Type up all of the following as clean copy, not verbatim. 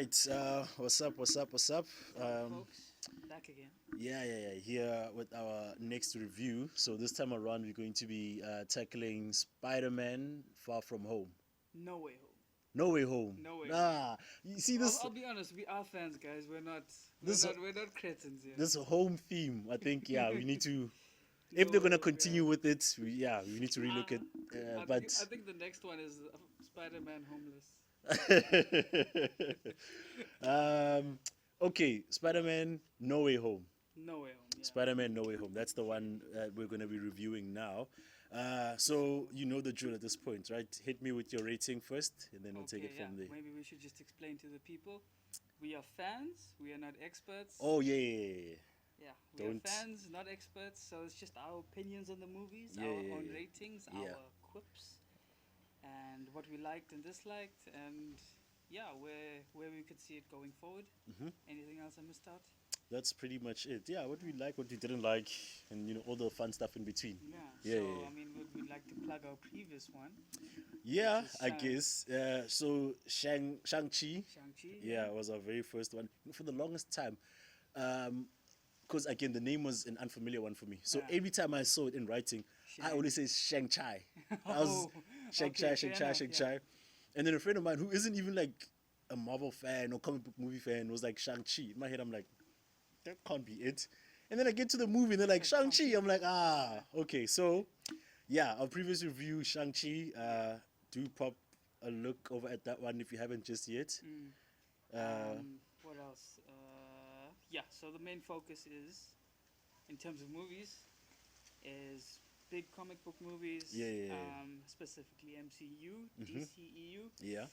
right. What's up? What's up? What's up? Folks, back again. Yeah. Here with our next review. So this time around, we're going to be tackling Spider-Man: Far From Home. No way home. No Way Home. No way home. Nah, you see I'll, this I'll be honest. We are fans, guys. this We're not cretins here. this home theme. I think we need to. No If they're gonna way home, continue guys. with it, we need to relook at. I think the next one is Spider-Man homeless. Okay, Spider-Man: No Way Home. No way home. Yeah. Spider-Man: No Way Home. That's the one we're going to be reviewing now. So you know the drill at this point, right? Hit me with your rating first, and then we'll take it from there. Maybe we should just explain to the people. We are fans. We are not experts. Oh yeah. Yeah, we Don't- are fans, not experts. So it's just our opinions on the movies, Yeah, our yeah, own yeah. ratings, Yeah. our quips, and what we liked and disliked, and where we could see it going forward. Mhm. Anything else I missed out? That's pretty much it. Yeah, what we like, what we didn't like, and all the fun stuff in between. Yeah. Yeah, So yeah. I mean, we'd like to plug our previous one, Yeah, Which is I Shang- guess. So Shang-Chi. Shang-Chi. Yeah, it was our very first one for the longest time. Because again, the name was an unfamiliar one for me. So Yeah. every time I saw it in writing, I Shang. always say Shang-Chi. I was Oh, Shang-Chi, okay, fair Shang-Chi, enough, Shang-Chi. And then a friend of mine who isn't even like a Marvel fan or comic book movie fan was like Shang-Chi. In my head, I'm like, that can't be it. And then I get to the movie and they're like, Shang-Chi. I'm like, okay. So, yeah, our previous review, Shang-Chi, do pop a look over at that one if you haven't just yet. What else? Yeah. So the main focus is, in terms of movies, is big comic book movies. Yeah. Specifically MCU, Mhm. DCEU. Yeah.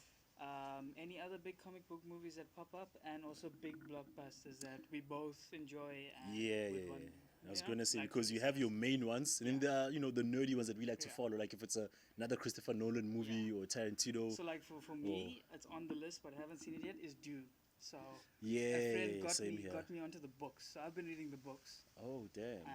Any other big comic book movies that pop up, and also big blockbusters that we both enjoy. And Yeah. I was gonna say because you have your main ones, and then there are the nerdy ones that we like to Yeah. follow. Like if it's another Christopher Nolan movie or Tarantino. So like for me, it's on the list, but I haven't seen it yet. Is Dune. So Yeah, a friend same here. got me onto the books. So I've been reading the books. Oh damn.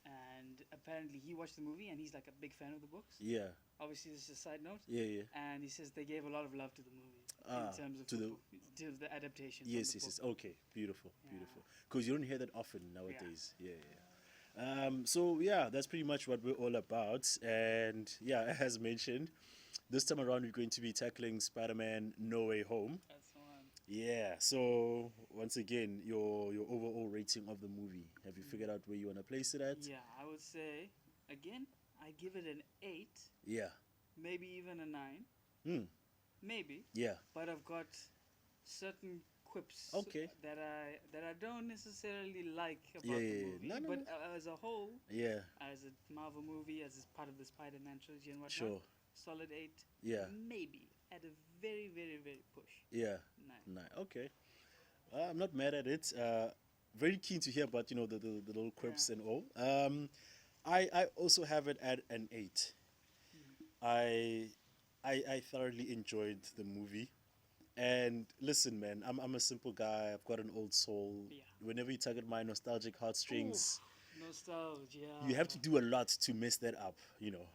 And apparently he watched the movie and he's like a big fan of the books. Yeah. Obviously, this is a side note. Yeah. And he says they gave a lot of love to the movie in terms of to the adaptation. from Yes. the book. Okay, beautiful. Yeah. Because you don't hear that often nowadays. Yeah. So yeah, that's pretty much what we're all about. And yeah, as mentioned, this time around we're going to be tackling Spider-Man: No Way Home. That's the one. Yeah. So once again, your overall rating of the movie. Have you figured out where you want to place it at? Yeah, I would say again, I give it an 8, Yeah. maybe even a 9, Hmm. maybe. Yeah. But I've got certain quips Okay. that I don't necessarily like about Yeah, the yeah, yeah. movie. No, no, but no. as a whole, Yeah. as a Marvel movie, as part of the Spider-Man trilogy and whatnot, Sure. solid 8. Yeah. Maybe at a very, very, very push. Yeah. 9. Nice. Okay. I'm not mad at it. Very keen to hear about the little quips Yeah. and all. I also have it at an 8. I thoroughly enjoyed the movie. And listen, man, I'm a simple guy. I've got an old soul. Yeah. Whenever you target my nostalgic heartstrings, Nostalgia. you have to do a lot to mess that up.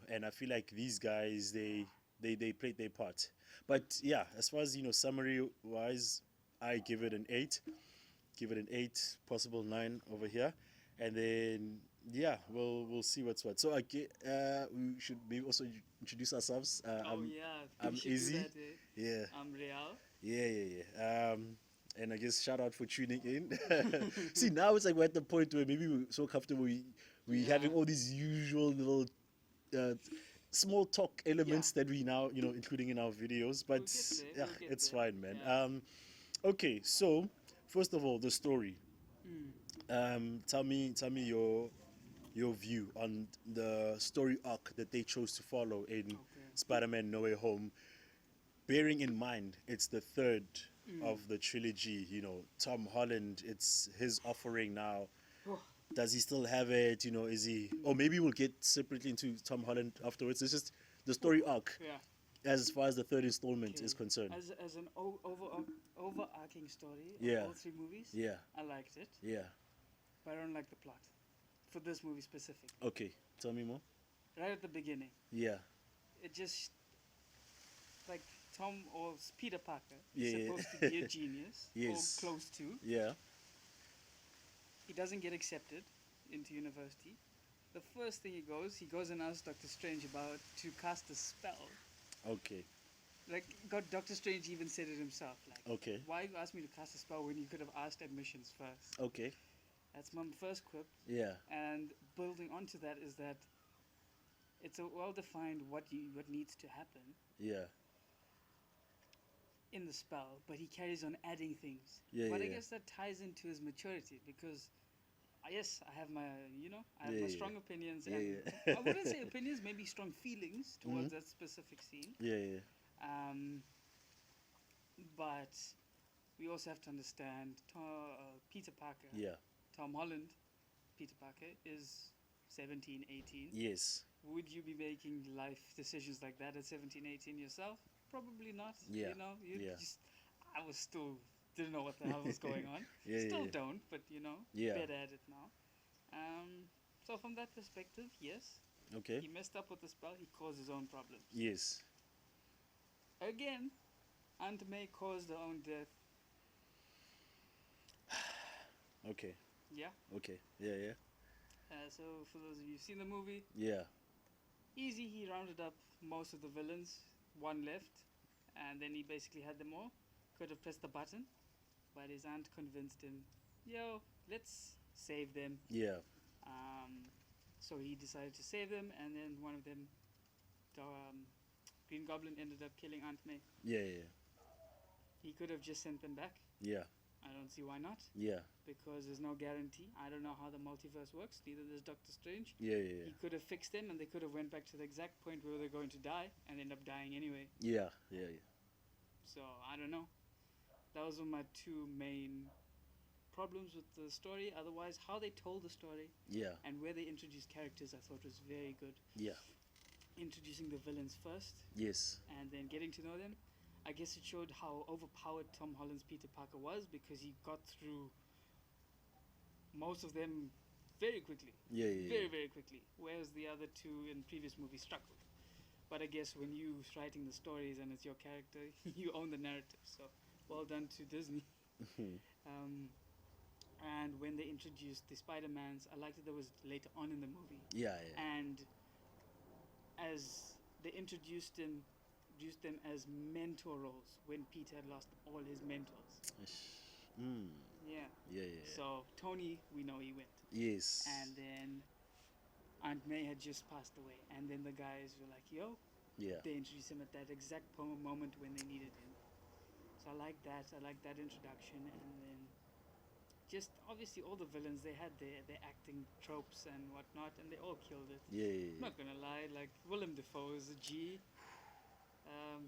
And I feel like these guys, they played their part. But yeah, as far as summary wise, I give it an 8. Give it an 8, possible 9 over here, and then yeah, we'll see what's what. So we should maybe also introduce ourselves. I'm we should Izzy. do that, eh? Yeah, I'm Riyaal. yeah. And I guess shout out for tuning in. See, now it's like we're at the point where maybe we're so comfortable we having all these usual little small talk elements that we now including in our videos. But We'll get it's there. fine, man. Yeah. Okay, so first of all, the story. Tell me your view on the story arc that they chose to follow in Spider-Man: No Way Home. Bearing in mind it's the third of the trilogy, Tom Holland, it's his offering now. Oh. Does he still have it? Is he? Or maybe we'll get separately into Tom Holland afterwards. It's just the story arc Yeah. as far as the third installment is Okay. concerned. As an overarching story Yeah. of all 3 movies, Yeah, I liked it, yeah. but I don't like the plot for this movie specifically. Okay, tell me more. Right at the beginning, Yeah, it just like Tom or Peter Parker is Yeah. supposed to be a genius Yes. or close to. Yeah. He doesn't get accepted into university. The first thing he goes and asks Doctor Strange about to cast a spell. Okay. Like, God, Doctor Strange even said it himself. Like, Okay. why you ask me to cast a spell when you could have asked admissions first? Okay. That's my first quip. Yeah. And building onto that is that it's a well-defined what needs to happen Yeah. in the spell, but he carries on adding things. Yeah, But I yeah. guess that ties into his maturity because, yes, I have my, I have Yeah, my yeah. strong opinions, Yeah, and yeah. I wouldn't say opinions, maybe strong feelings towards Mhm. that specific scene. Yeah, yeah. Um, but we also have to understand Peter Parker, Yeah. Tom Holland, Peter Parker is 17, 18. Yes. Would you be making life decisions like that at 17, 18 yourself? Probably not. Yeah. You know, you Yeah. just, I was still, didn't know what the hell was going on. Yeah, Still yeah. don't, but Yeah. better at it now. So from that perspective, yes, Okay. he messed up with the spell, he caused his own problems. Yes. Again, Aunt May caused her own death. Okay. Yeah. Okay. Yeah, yeah. So for those of you who've seen the movie, Yeah. easy, he rounded up most of the villains, one left, and then he basically had them all. Could have pressed the button, but his aunt convinced him, yo, let's save them. Yeah. So he decided to save them, and then one of them, Green Goblin, ended up killing Aunt May. Yeah, yeah. He could have just sent them back. Yeah. I don't see why not, Yeah. because there's no guarantee. I don't know how the multiverse works, neither does Doctor Strange. Yeah, yeah. He could have fixed them, and they could have went back to the exact point where they're going to die, and end up dying anyway. Yeah. Yeah, yeah. So I don't know. Those were my two main problems with the story. Otherwise, how they told the story Yeah. and where they introduced characters, I thought was very good. Yeah. Introducing the villains first, Yes. and then getting to know them. I guess it showed how overpowered Tom Holland's Peter Parker was, because he got through most of them very quickly. Yeah, yeah. Very, very quickly. Whereas the other two in previous movies struggled. But I guess when you're writing the stories and it's your character, you own the narrative. So well done to Disney. And when they introduced the Spider-Mans, I liked that there was later on in the movie. Yeah, yeah. And as they introduced them as mentor roles when Peter had lost all his mentors. Mm. Yeah. Yeah, yeah. So Tony, we know he went. Yes. And then Aunt May had just passed away. And then the guys were like, yo, Yeah. they introduced him at that exact moment when they needed him. So I like that. I like that introduction. And then just obviously all the villains, they had their acting tropes and whatnot, and they all killed it. Yeah, yeah, I'm not gonna lie, like Willem Dafoe is a G.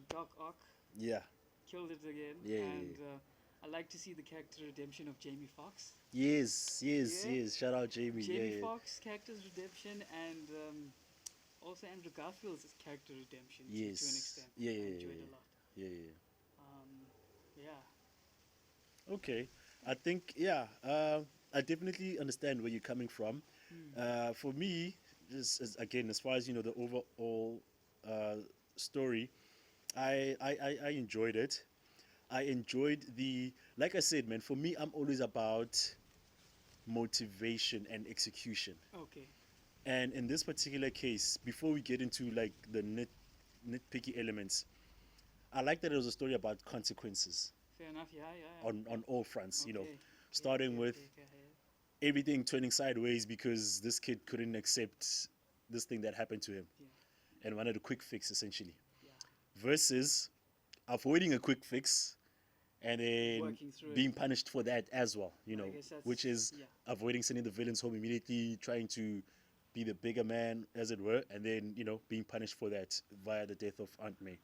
Doc Ock yeah. killed it again. Yeah, yeah, And I like to see the character redemption of Jamie Foxx. Yes, yes, Yeah. yes. Shout out Jamie. Jamie yeah, Foxx character's redemption, and also Andrew Garfield's character redemption to an Yes. extent. Yeah, I yeah, enjoyed yeah. a lot. Yeah, yeah. Yeah. Okay. I think, yeah, I definitely understand where you're coming from. For me, just again, as far as, the overall story, I enjoyed it. I enjoyed like I said, man, for me, I'm always about motivation and execution. Okay. And in this particular case, before we get into like the nitpicky elements, I like that it was a story about consequences Fair enough. Yeah. Yeah. on all fronts, Okay. starting with Yeah. everything turning sideways because this kid couldn't accept this thing that happened to him Yeah. and wanted a quick fix, essentially, Yeah. versus avoiding a quick fix and then Working through being it. punished for that as well, I guess that's- which is yeah. avoiding sending the villains home immediately, trying to be the bigger man, as it were, and then, being punished for that via the death of Aunt May.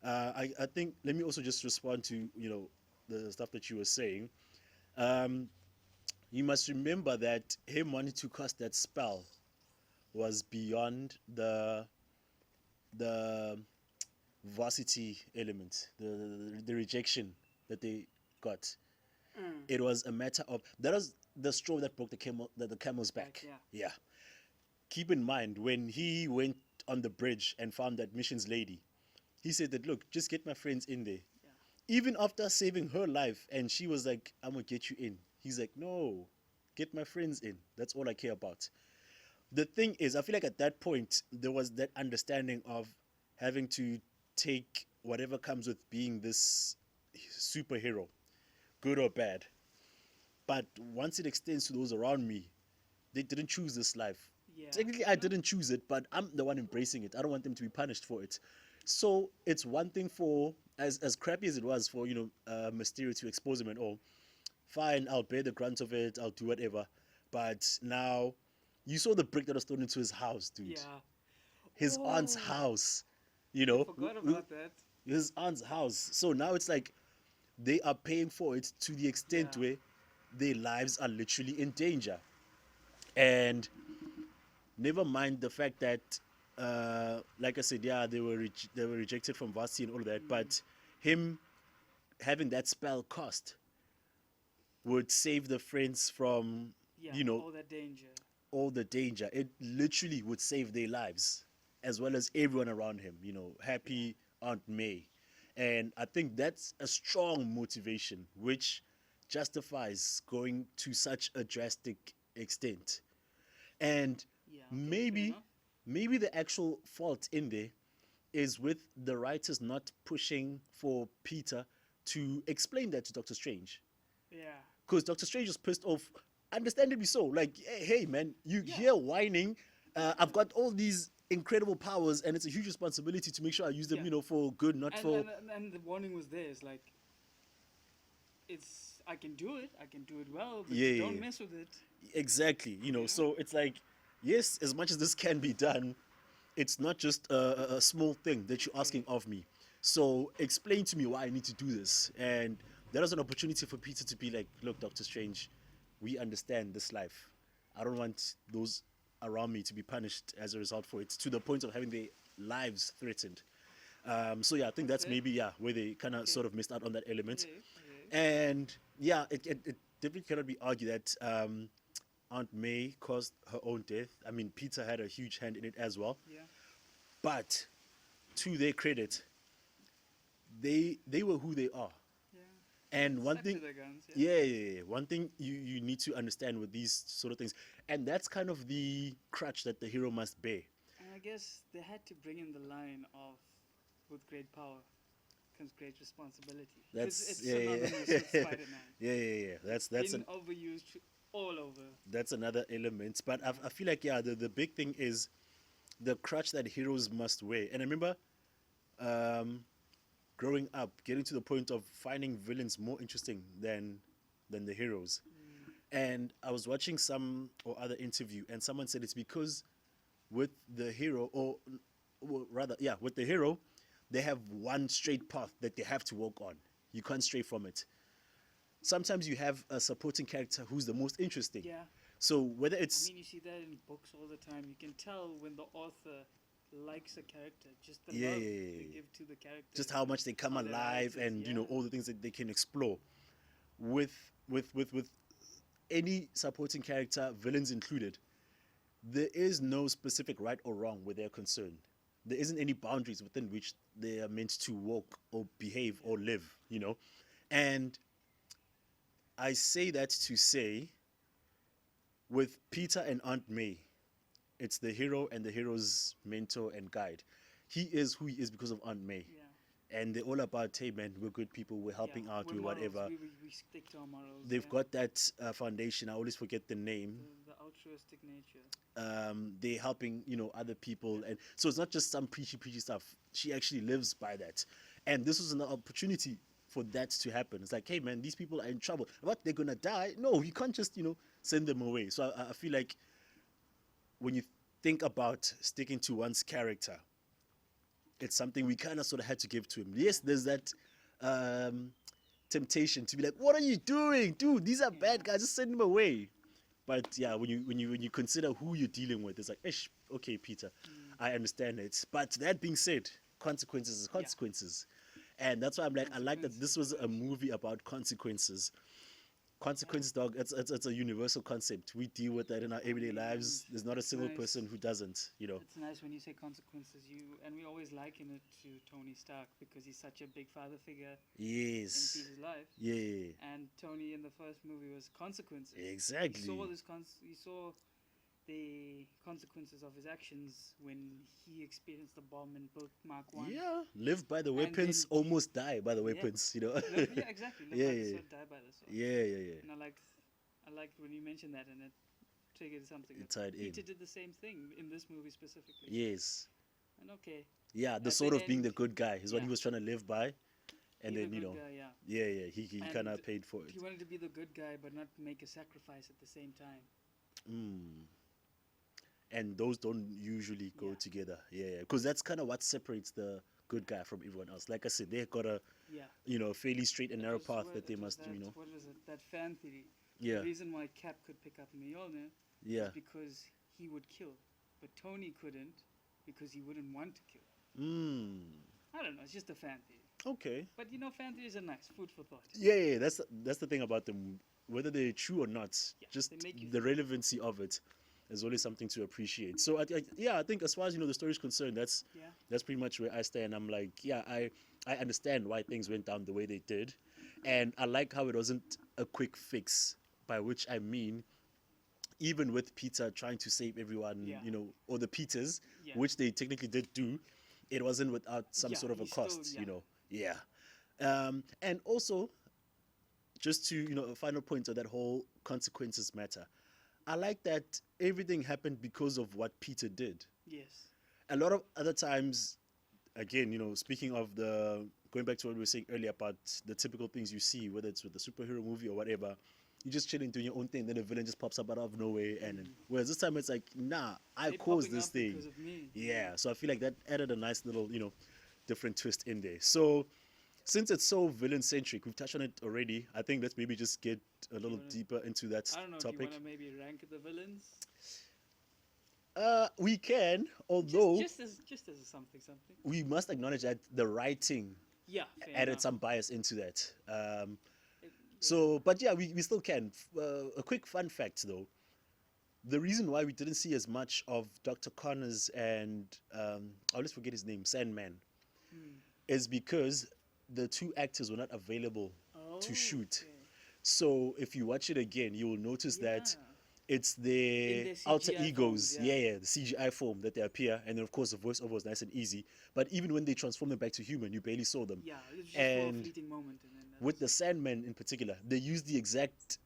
I think, let me also just respond to, the stuff that you were saying. You must remember that him wanting to cast that spell was beyond the varsity element, the rejection that they got. It was a matter of, that was the straw that broke the camel's back. Yeah. Keep in mind, when he went on the bridge and found that missions lady, He said that, look, just get my friends in there. Yeah. Even after saving her life, and she was like, I'm gonna get you in. He's like, no, get my friends in. That's all I care about. The thing is, I feel like at that point, there was that understanding of having to take whatever comes with being this superhero, good or bad. But once it extends to those around me, they didn't choose this life. Yeah. Technically, I No. didn't choose it, but I'm the one embracing it. I don't want them to be punished for it. So it's one thing for, as crappy as it was for, Mysterio to expose him and all, fine, I'll bear the brunt of it, I'll do whatever. But now, you saw the brick that was thrown into his house, dude. Yeah. His aunt's Oh, house, you I know, forgot about that. his aunt's house. So now it's like they are paying for it to the extent Yeah. where their lives are literally in danger. And never mind the fact that, like I said, yeah, they were rejected from varsity and all of that. But him having that spell cost would save the friends from, Yeah. you know, All that danger. all the danger. It literally would save their lives, as well as everyone around him. Happy Aunt May, and I think that's a strong motivation, which justifies going to such a drastic extent. And Yeah. Okay. Fair maybe enough. maybe the actual fault in there is with the writers not pushing for Peter to explain that to Doctor Strange, Yeah. because Doctor Strange was pissed off, understandably so. Like, hey man, you Yeah. here whining? I've got all these incredible powers, and it's a huge responsibility to make sure I use them, Yeah. for good, not And, for. and the warning was there. It's like, I can do it. I can do it well, but Yeah, don't mess with it. exactly. Yeah. So it's like, yes, as much as this can be done, it's not just a small thing that you're asking of me. So explain to me why I need to do this. And that was an opportunity for Peter to be like, look, Doctor Strange, we understand this life. I don't want those around me to be punished as a result for it, to the point of having their lives threatened. So yeah, I think that's Okay. maybe, yeah, where they kind of Okay. sort of missed out on that element. Okay. Okay. And yeah, it definitely cannot be argued that Aunt May caused her own death. I mean, Peter had a huge hand in it as well. Yeah. But to their credit, they were who they are. Yeah. And one Stuck to thing, their guns. yeah, one thing you need to understand with these sort of things, and that's kind of the crutch that the hero must bear. And I guess they had to bring in the line of, with great power comes great responsibility. Because That's it's yeah, yeah, synonymous with Spider-Man. yeah. That's Been overused all over. that's another element. But I feel like, yeah, the big thing is the crutch that heroes must wear. And I remember um, growing up, getting to the point of finding villains more interesting than the heroes. And I was watching some or other interview, and someone said it's because with the hero, or well, rather, yeah, with the hero, they have one straight path that they have to walk on. You can't stray from it. Sometimes you have a supporting character who's the most interesting. Yeah. So whether I it's mean, you see that in books all the time. You can tell when the author likes a character, just the Yeah, love yeah, they yeah. give to the character. just how much they come How they alive, write it, and yeah. all the things that they can explore with with any supporting character, villains included. There is no specific right or wrong where they're concerned. There isn't any boundaries within which they are meant to walk or behave or live, And I say that to say, with Peter and Aunt May, it's the hero and the hero's mentor and guide. He is who he is because of Aunt May. Yeah. And they're all about, hey man, we're good people, we're helping Yeah. out, We're we're morals. whatever. We stick to our morals. They've yeah. got that foundation. I always forget the name. The altruistic nature. They're helping, other people, and so it's not just some preachy stuff. She actually lives by that, and this was an opportunity for that to happen. It's like, hey man, these people are in trouble. What, they're gonna die? No, you can't just send them away. So I feel like when you think about sticking to one's character, it's something we kind of sort of had to give to him. Yes, there's that temptation to be like, what are you doing, dude? These are bad guys. Just send them away. But yeah, when you consider who you're dealing with, it's like, ish, okay, Peter, I understand it. But that being said, consequences is consequences, and that's why I'm like, I like that this was a movie about consequences. Consequences, dog. It's a universal concept. We deal with that in our everyday mean, lives. There's not a it's single nice. person who doesn't. It's nice when you say consequences. And we always liken it to Tony Stark because he's such a big father figure in Yes. Peter's life. Yeah. And Tony in the first movie was consequences. Exactly. He saw the consequences of his actions when he experienced the bomb and built Mark One. Yeah. Live by the And weapons, then almost die by the Yeah. weapons. You know. Yeah, exactly. Live Yeah, by the yeah. sword, die by the sword. Yeah, yeah, yeah. And I liked when you mentioned that, and it triggered something. It that tied in. Peter did the same thing in this movie specifically. Yes. And okay, Yeah, the At sort the of being the end, good guy is what he yeah. was trying to live by, and be then the you good know, guy, yeah. yeah, he And kind of paid for it. He wanted to be the good guy, but not make a sacrifice at the same time. Mm. And those don't usually go Yeah. together. Yeah, because that's kind of what separates the good guy from everyone else. Like I said, they got a Yeah. fairly straight and It narrow was path what- that they it was must do. that, What was it? That fan theory. Yeah, The reason why Cap could pick up Mjolnir yeah. is because he would kill, but Tony couldn't because he wouldn't want to kill. Mm. I don't know. It's just a fan theory. Okay. But fan theories are nice. Food for thought. Yeah. That's the thing about them. Whether they're true or not, Yeah, just they make you the relevancy of it is always something to appreciate. So I think as far as the story is concerned, that's Yeah. pretty much where I stand. I'm like, yeah, I understand why things went down the way they did, and I like how it wasn't a quick fix. By which I mean, even with Peter trying to save everyone, Yeah. or the Peters, Yeah. which they technically did do, it wasn't without some Yeah, sort of a he still- cost, yeah. Yeah. And also, just to, a final point of that whole consequences matter. I like that everything happened because of what Peter did. Yes. A lot of other times, again, speaking of going back to what we were saying earlier about the typical things you see, whether it's with the superhero movie or whatever, you just chilling doing your own thing, then a villain just pops up out of nowhere, and whereas this time it's like, nah, I They're caused popping this up thing. because of me. Yeah, so I feel like that added a nice little, different twist in there. So since it's so villain centric, we've touched on it already. I think let's maybe just get a little wanna- deeper into that I don't know. Do you topic. want to maybe rank the villains? We can, although Just as a something. we must acknowledge that the writing Yeah. Fair added enough. some bias into that. It- So, but yeah, we still can. A quick fun fact though. The reason why we didn't see as much of Dr. Connors and I always forget his name, Sandman, is because the two actors were not available to shoot. okay. So if you watch it again, you will notice that Yeah. it's their their alter CGI egos, forms, yeah. the CGI form that they appear, and then of course the voiceover was nice and easy. But even when they transformed them back to human, you barely saw them. Yeah. It was just for And a fleeting moment, and then with the Sandman in particular, they used the exact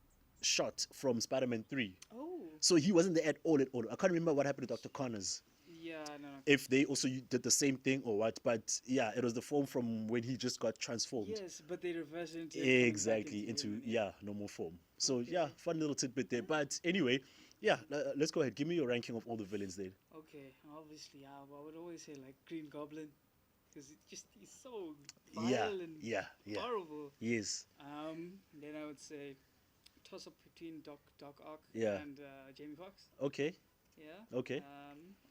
shot from Spider-Man 3. Oh. So he wasn't there at all. I can't remember what happened to Dr. Connors. Yeah. No. If they also did the same thing or what, but yeah, it was the form from when he just got transformed. Yes, but they reversed it into him coming back Exactly, into human, normal form. So Okay. yeah, fun little tidbit there. But anyway, yeah, let's go ahead. Give me your ranking of all the villains then. Okay, obviously, I would always say like Green Goblin, because he's so vile Yeah, and yeah. horrible. Yes. Then I would say toss up between Doc Ock Yeah. and Jamie Foxx. Okay. Yeah. Okay.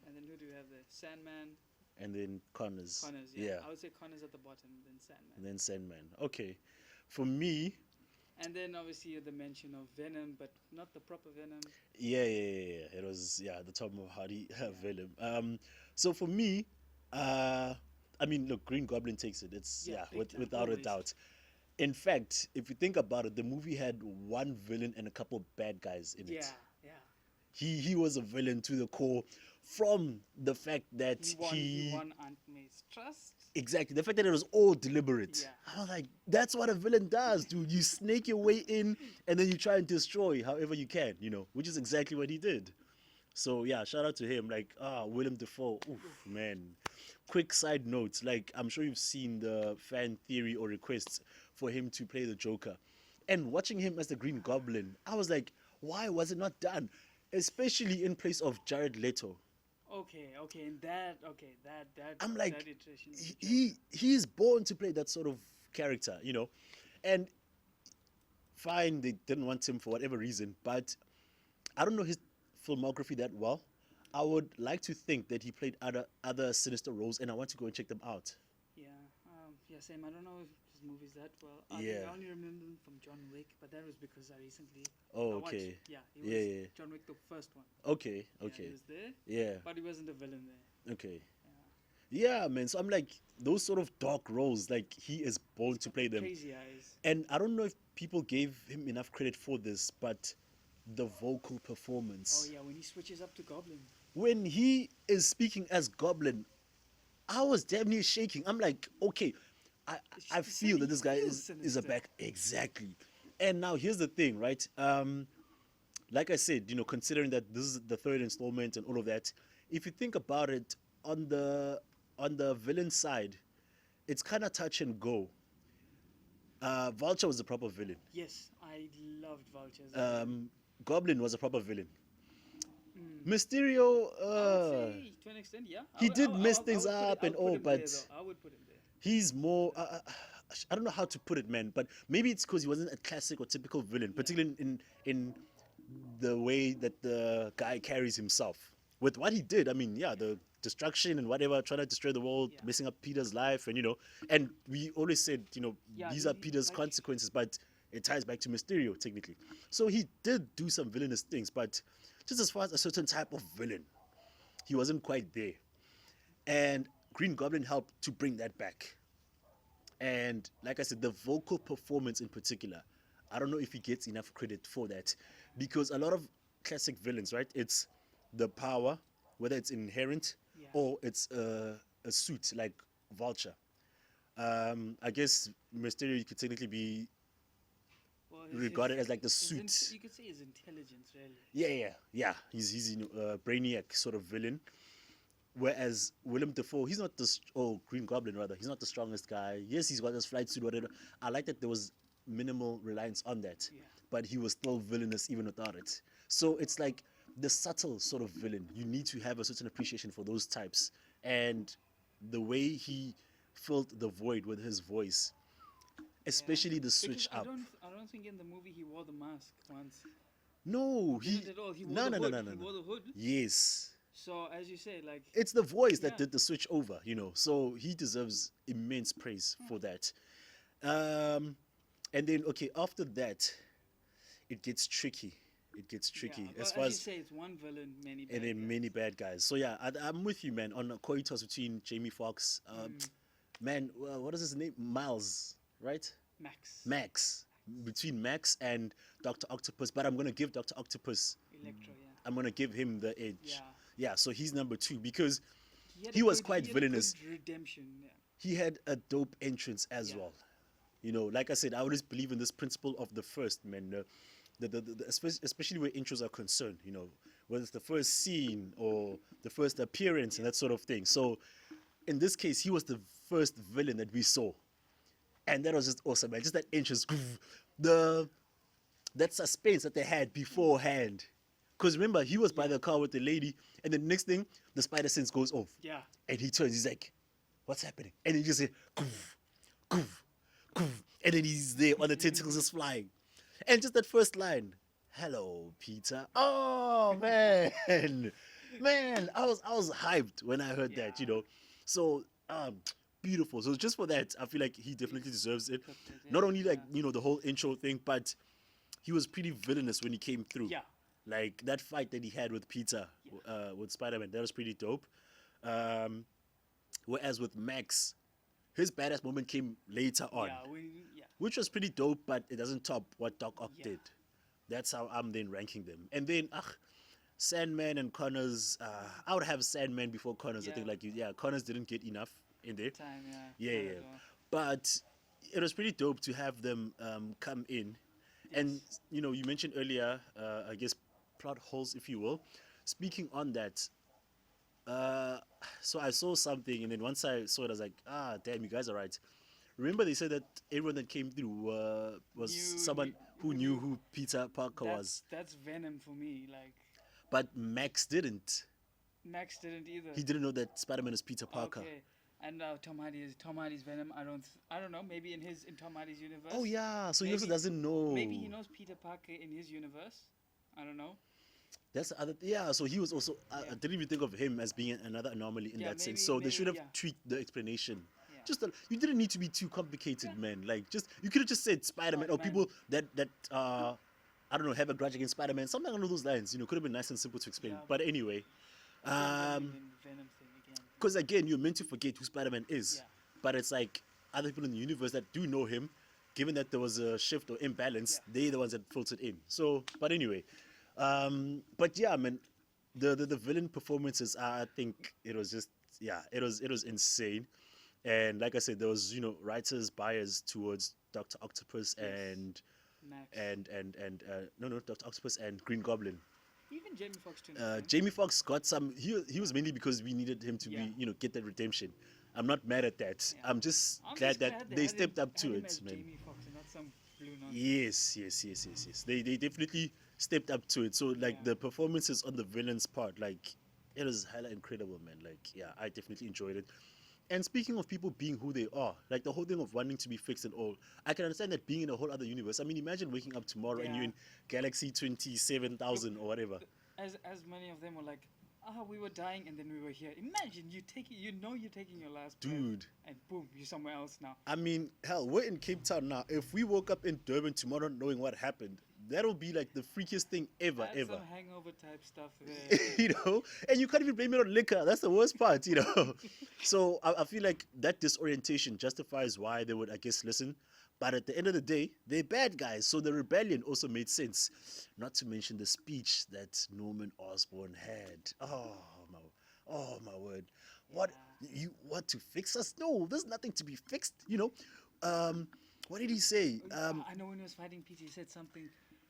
And then who do we have there? Sandman, And then Connors. Connors. Yeah. I would say Connors at the bottom, then Sandman. And then Sandman. Okay. For me, And then obviously the mention of Venom, but not the proper Venom. yeah. It was the Tom Hardy Venom. So for me, I mean, look, Green Goblin takes it. It's Yeah, big time, without a always. doubt. In fact, if you think about it, the movie had one villain and a couple bad guys in Yeah. it. Yeah. He was a villain to the core, from the fact that He won Aunt May's trust. exactly the fact that it was all deliberate. Yeah. I was like, that's what a villain does, dude. You snake your way in, and then you try and destroy however you can, which is exactly what he did. So yeah, shout out to him. Like, Willem Dafoe, oof, man. Quick side note, like I'm sure you've seen the fan theory or requests for him to play the Joker, and watching him as the Green Goblin, I was like, why was it not done, especially in place of Jared Leto? And that I'm like, that iteration of the he is born to play that sort of character, and fine, they didn't want him for whatever reason, but I don't know his filmography that well. I would like to think that he played other sinister roles, and I want to go and check them out. Yeah, same. I don't know his movies that well. I think Yeah. I only remember him from John Wick, but that was because I recently Oh, I watched. okay. Yeah, he Yeah, was yeah. John Wick, the first one. Okay, Yeah, okay. he was there, Yeah, but he wasn't a villain there. okay. Yeah, Yeah, man. So I'm like, those sort of dark roles, like, he is born he's to got play them. crazy eyes. And I don't know if people gave him enough credit for this, but the vocal Oh performance. yeah, when he switches up to Goblin. When he is speaking as Goblin, I was damn near shaking. I'm like, okay, I I feel that He this guy feels is a sinister. back exactly. And now here's the thing, right? Like I said, considering that this is the third installment and all of that, if you think about it, on the villain side, it's kind of touch and go. Vulture was a proper villain. Yes, I loved Vulture as a villain. Goblin was a proper villain. Mm. Mysterio, I would say to an extent, yeah. he did mess things would put it. up I and would put all, him there but though. I would put him there. he's more. I don't know how to put it, man. But maybe it's because he wasn't a classic or typical villain, particularly in the way that the guy carries himself. With what he did, I mean, yeah, the destruction and whatever, trying to destroy the world, Yeah. messing up Peter's life, and and we always said, Yeah, these are Peter's like, consequences, but it ties back to Mysterio technically. So he did do some villainous things, but just as far as a certain type of villain, he wasn't quite there. And Green Goblin helped to bring that back. And like I said, the vocal performance in particular, I don't know if he gets enough credit for that, because a lot of classic villains, right? It's the power, whether it's inherent yeah. or it's a suit like Vulture. I guess Mysterio could technically be Well, regarded as like the his suit. you could say his intelligence, really. Yeah. He's a brainiac sort of villain. Whereas Willem Dafoe, he's not Green Goblin rather, he's not the strongest guy. Yes, he's got his flight suit, whatever. I like that there was minimal reliance on that, Yeah. but he was still villainous even without it. So it's like the subtle sort of villain. You need to have a certain appreciation for those types, and the way he filled the void with his voice, especially the switch Because up. I don't think in the movie he wore the mask once. No, He didn't at all. He wore no, the no, hood. no, no, He no. wore the hood. Yes, So as you say, like it's the voice that Yeah. did the switch over. So he deserves immense praise for that. Um, and then okay, after that, it gets tricky. It gets tricky yeah. as But far as you as say, it's one villain, many bad and then guys. many bad guys. So yeah, I'm with you, man. On a coin toss between Jamie Foxx, man, what is his name? Miles, right? Max, Max. Between Max and Doctor Octopus, but I'm gonna give Doctor Octopus. Electro, yeah. I'm gonna give him the edge. Yeah. Yeah. So he's number 2 because had he a was good- quite he had a villainous. good redemption, yeah. He had a dope entrance as Yeah. well. Like I said, I always believe in this principle of the first, man. Especially where intros are concerned, whether it's the first scene or the first appearance and that sort of thing. So in this case, he was the first villain that we saw. And that was just awesome, man. Just that entrance, the that suspense that they had beforehand. Because remember, he was by the car with the lady, and the next thing, the spider sense goes off. Yeah. And he turns, he's like, what's happening? And he just said, goof, goof, goof. And then he's there on the tentacles just flying. And just that first line, hello, Peter. Oh man. Man, I was hyped when I heard that, Yeah. So beautiful. So just for that, I feel like he definitely deserves it. Cooked it, Not yeah, only like, yeah. the whole intro thing, but he was pretty villainous when he came through. Yeah. Like that fight that he had with Peter, with Spider-Man, that was pretty dope. Whereas with Max, his badass moment came later on, Yeah. which was pretty dope, but it doesn't top what Doc Ock Yeah. did. That's how I'm then ranking them. And then, Sandman and Connors, I would have Sandman before Connors. I think, Connors didn't get enough in there. Time, yeah. Yeah, Not yeah. at all. But it was pretty dope to have them come in. And, you mentioned earlier, I guess, plot holes, if you will. Speaking on that, so I saw something, and then once I saw it, I was like, damn, you guys are right. Remember they said that everyone that came through was someone who knew who Peter Parker was. That's Venom for me. Like But Max didn't. Max didn't either. He didn't know that Spider-Man is Peter Parker. Okay. And Tom Hardy's Venom. I don't know. Maybe in Tom Hardy's universe. Oh yeah, so he also Maybe- doesn't know. Maybe he knows Peter Parker in his universe. I don't know. That's the other. Yeah, so he was also. I Yeah. didn't even think of him as being another anomaly in Yeah, that sense. maybe- So they should have maybe, yeah. tweaked the explanation You didn't need to be too complicated, man. Like, just you could have just said Spider-Man or Spider-Man. people that I don't know, have a grudge against Spider-Man, something along those lines. You know, could have been nice and simple to explain. Yeah. But anyway, Again, Venom thing again. because again, you're meant to forget who Spider-Man is, Yeah. but it's like other people in the universe that do know him. Given that there was a shift or imbalance, Yeah. they're the ones that filtered in. So, but anyway, but yeah, man, the villain performances, I think it was just it was insane. And like I said, there was writers bias towards Doctor Octopus Yes. and Max. no Doctor Octopus and Green Goblin. Even Jamie Foxx too. Jamie Foxx got some. He was mainly because we needed him to Yeah. be get that redemption. I'm not mad at that. Yeah. I'm just I'm glad just that they had stepped up had to him it, as man. Jamie Foxx and not some blue nonsense. Yes. They definitely stepped up to it. So like Yeah. the performances on the villains part, like it was hella incredible, man. Like yeah, I definitely enjoyed it. And speaking of people being who they are, like the whole thing of wanting to be fixed and all, I can understand that being in a whole other universe. I mean, imagine waking up tomorrow and you're Yeah. in Galaxy 27,000 or whatever. As many of them were like, we were dying and then we were here. Imagine you're taking your last breath, Dude. and boom, you're somewhere else now. I mean, hell, we're in Cape Town now. If we woke up in Durban tomorrow knowing what happened, that'll be like the freakiest thing ever. That's some hangover type stuff there. And you can't even blame it on liquor. That's the worst part. So I feel like that disorientation justifies why they would, I guess, listen. But at the end of the day, they're bad guys. So the rebellion also made sense. Not to mention the speech that Norman Osborn had. Oh my word. What you want to fix us? No, there's nothing to be fixed. What did he say? I know when he was fighting Peter, he said something.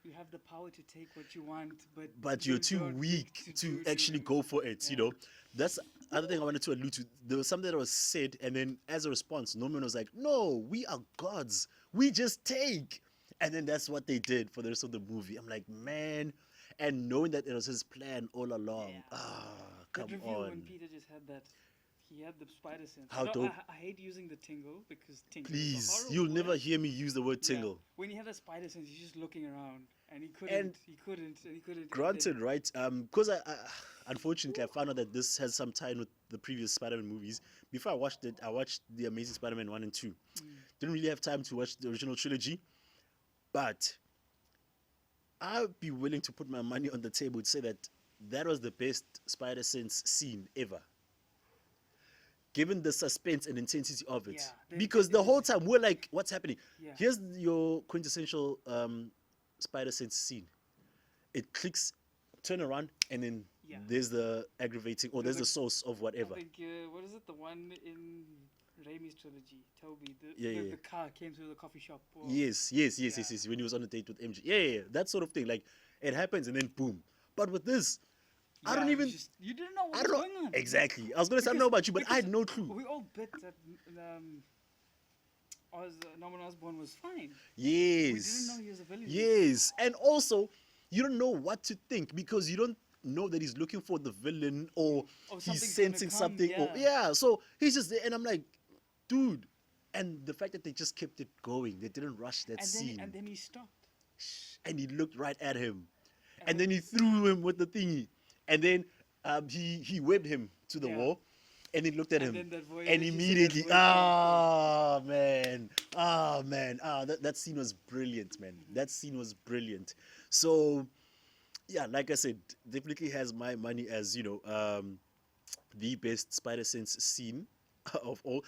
You have the power to take what you want, but you're you too don't weak to do actually it. go for it. Yeah. That's other thing I wanted to allude to. There was something that was said, and then as a response, Norman was like, "No, we are gods. We just take." And then that's what they did for the rest of the movie. I'm like, man, and knowing that it was his plan all along. Yeah. Come That reveal on. when Peter just had that. He had the spider sense. How dope. I hate using the tingle because tingle is a Please, horrible you'll word. never hear me use the word Yeah. tingle. When he had a spider sense, he's just looking around and he And couldn't. Granted, right? Because I unfortunately I found out that this has some tie in with the previous Spider-Man movies. Before I watched it, I watched the Amazing Spider-Man 1 and 2. Didn't really have time to watch the original trilogy, but I'd be willing to put my money on the table to say that that was the best Spider Sense scene ever. Given the suspense and intensity of it, Yeah, because the whole time we're like, "What's happening?" Yeah. Here's your quintessential Spider Sense scene. It clicks, turn around, and then Yeah. there's the aggravating, or there's the source of I whatever. think what is it? The one in Raimi's trilogy, Toby. Yeah. The car came through the coffee shop. Or, Yes. When he was on a date with MJ. Yeah, that sort of thing. Like it happens and then boom. But with this, I don't Yeah, even. you didn't know what I was don't going know on. exactly. I was gonna say I don't know about you, but I had no clue. We all bet that Norman Osborn was fine. Yes. We didn't know he was a villain. Yes, and also you don't know what to think because you don't know that he's looking for the villain or Or he's something's gonna sensing come, something. Or yeah. so he's just there, and I'm like, dude. And the fact that they just kept it going, they didn't rush that scene, And then he stopped. and he looked right at him, and then he threw him with the thingy, and then he whipped him to the Yeah. wall, and he looked at And him, then that voice, and as you said, that immediately, voice that scene was brilliant, man. That scene was brilliant. So, yeah, like I said, definitely has my money as the best Spider Sense scene of all.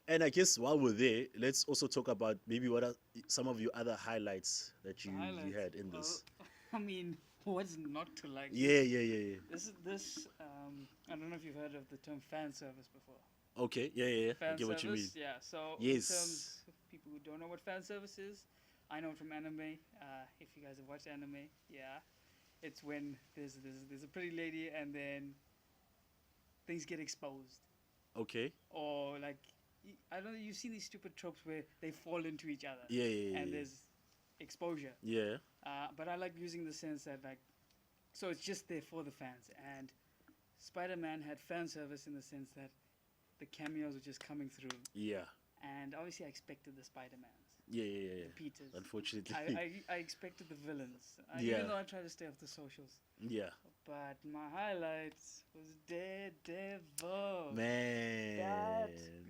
And I guess while we're there, let's also talk about maybe what are some of your other highlights that you had in this. I mean, what's not to like? Yeah. This. I don't know if you've heard of the term fan service before. Okay, yeah. I Fan get what you mean. service, yeah. So Yes. in terms of people who don't know what fan service is, I know it from anime. If you guys have watched anime, yeah, it's when there's a pretty lady and then things get exposed, Okay. or like I don't know. You've seen these stupid tropes where they fall into each other. Yeah. And there's exposure. Yeah. But I like using the sense that so it's just there for the fans. And Spider-Man had fan service in the sense that the cameos were just coming through. Yeah. And obviously I expected the Spider-Mans. Yeah, yeah, yeah, the yeah. Peters. Unfortunately. I expected the villains, Yeah. even though I try to stay off the socials. Yeah. But my highlights was Daredevil. Man.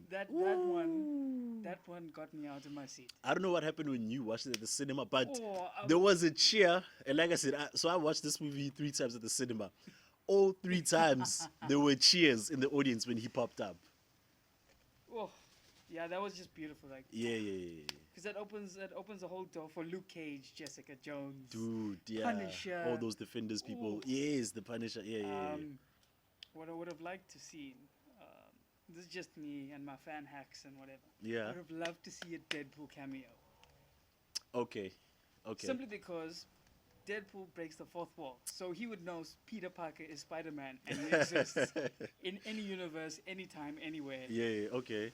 That that one Ooh. that one got me out of my seat. I don't know what happened when you watched it at the cinema, but Oh, there was a cheer. And like I said, so I watched this movie 3 times at the cinema. All 3 times there were cheers in the audience when he popped up. oh, yeah, that was just beautiful. Like, Yeah, yeah, yeah, yeah. because that opens a whole door for Luke Cage, Jessica Jones, Dude, yeah. Punisher. All those Defenders people. Ooh. Yes, the Punisher. Yeah, yeah, yeah. What I would have liked to see. This is just me and my fan hacks and whatever. I Yeah. would have loved to see a Deadpool cameo. Okay. Okay. Simply because Deadpool breaks the fourth wall. So he would know Peter Parker is Spider-Man and he exists in any universe, anytime, anywhere. Yeah, yeah, okay.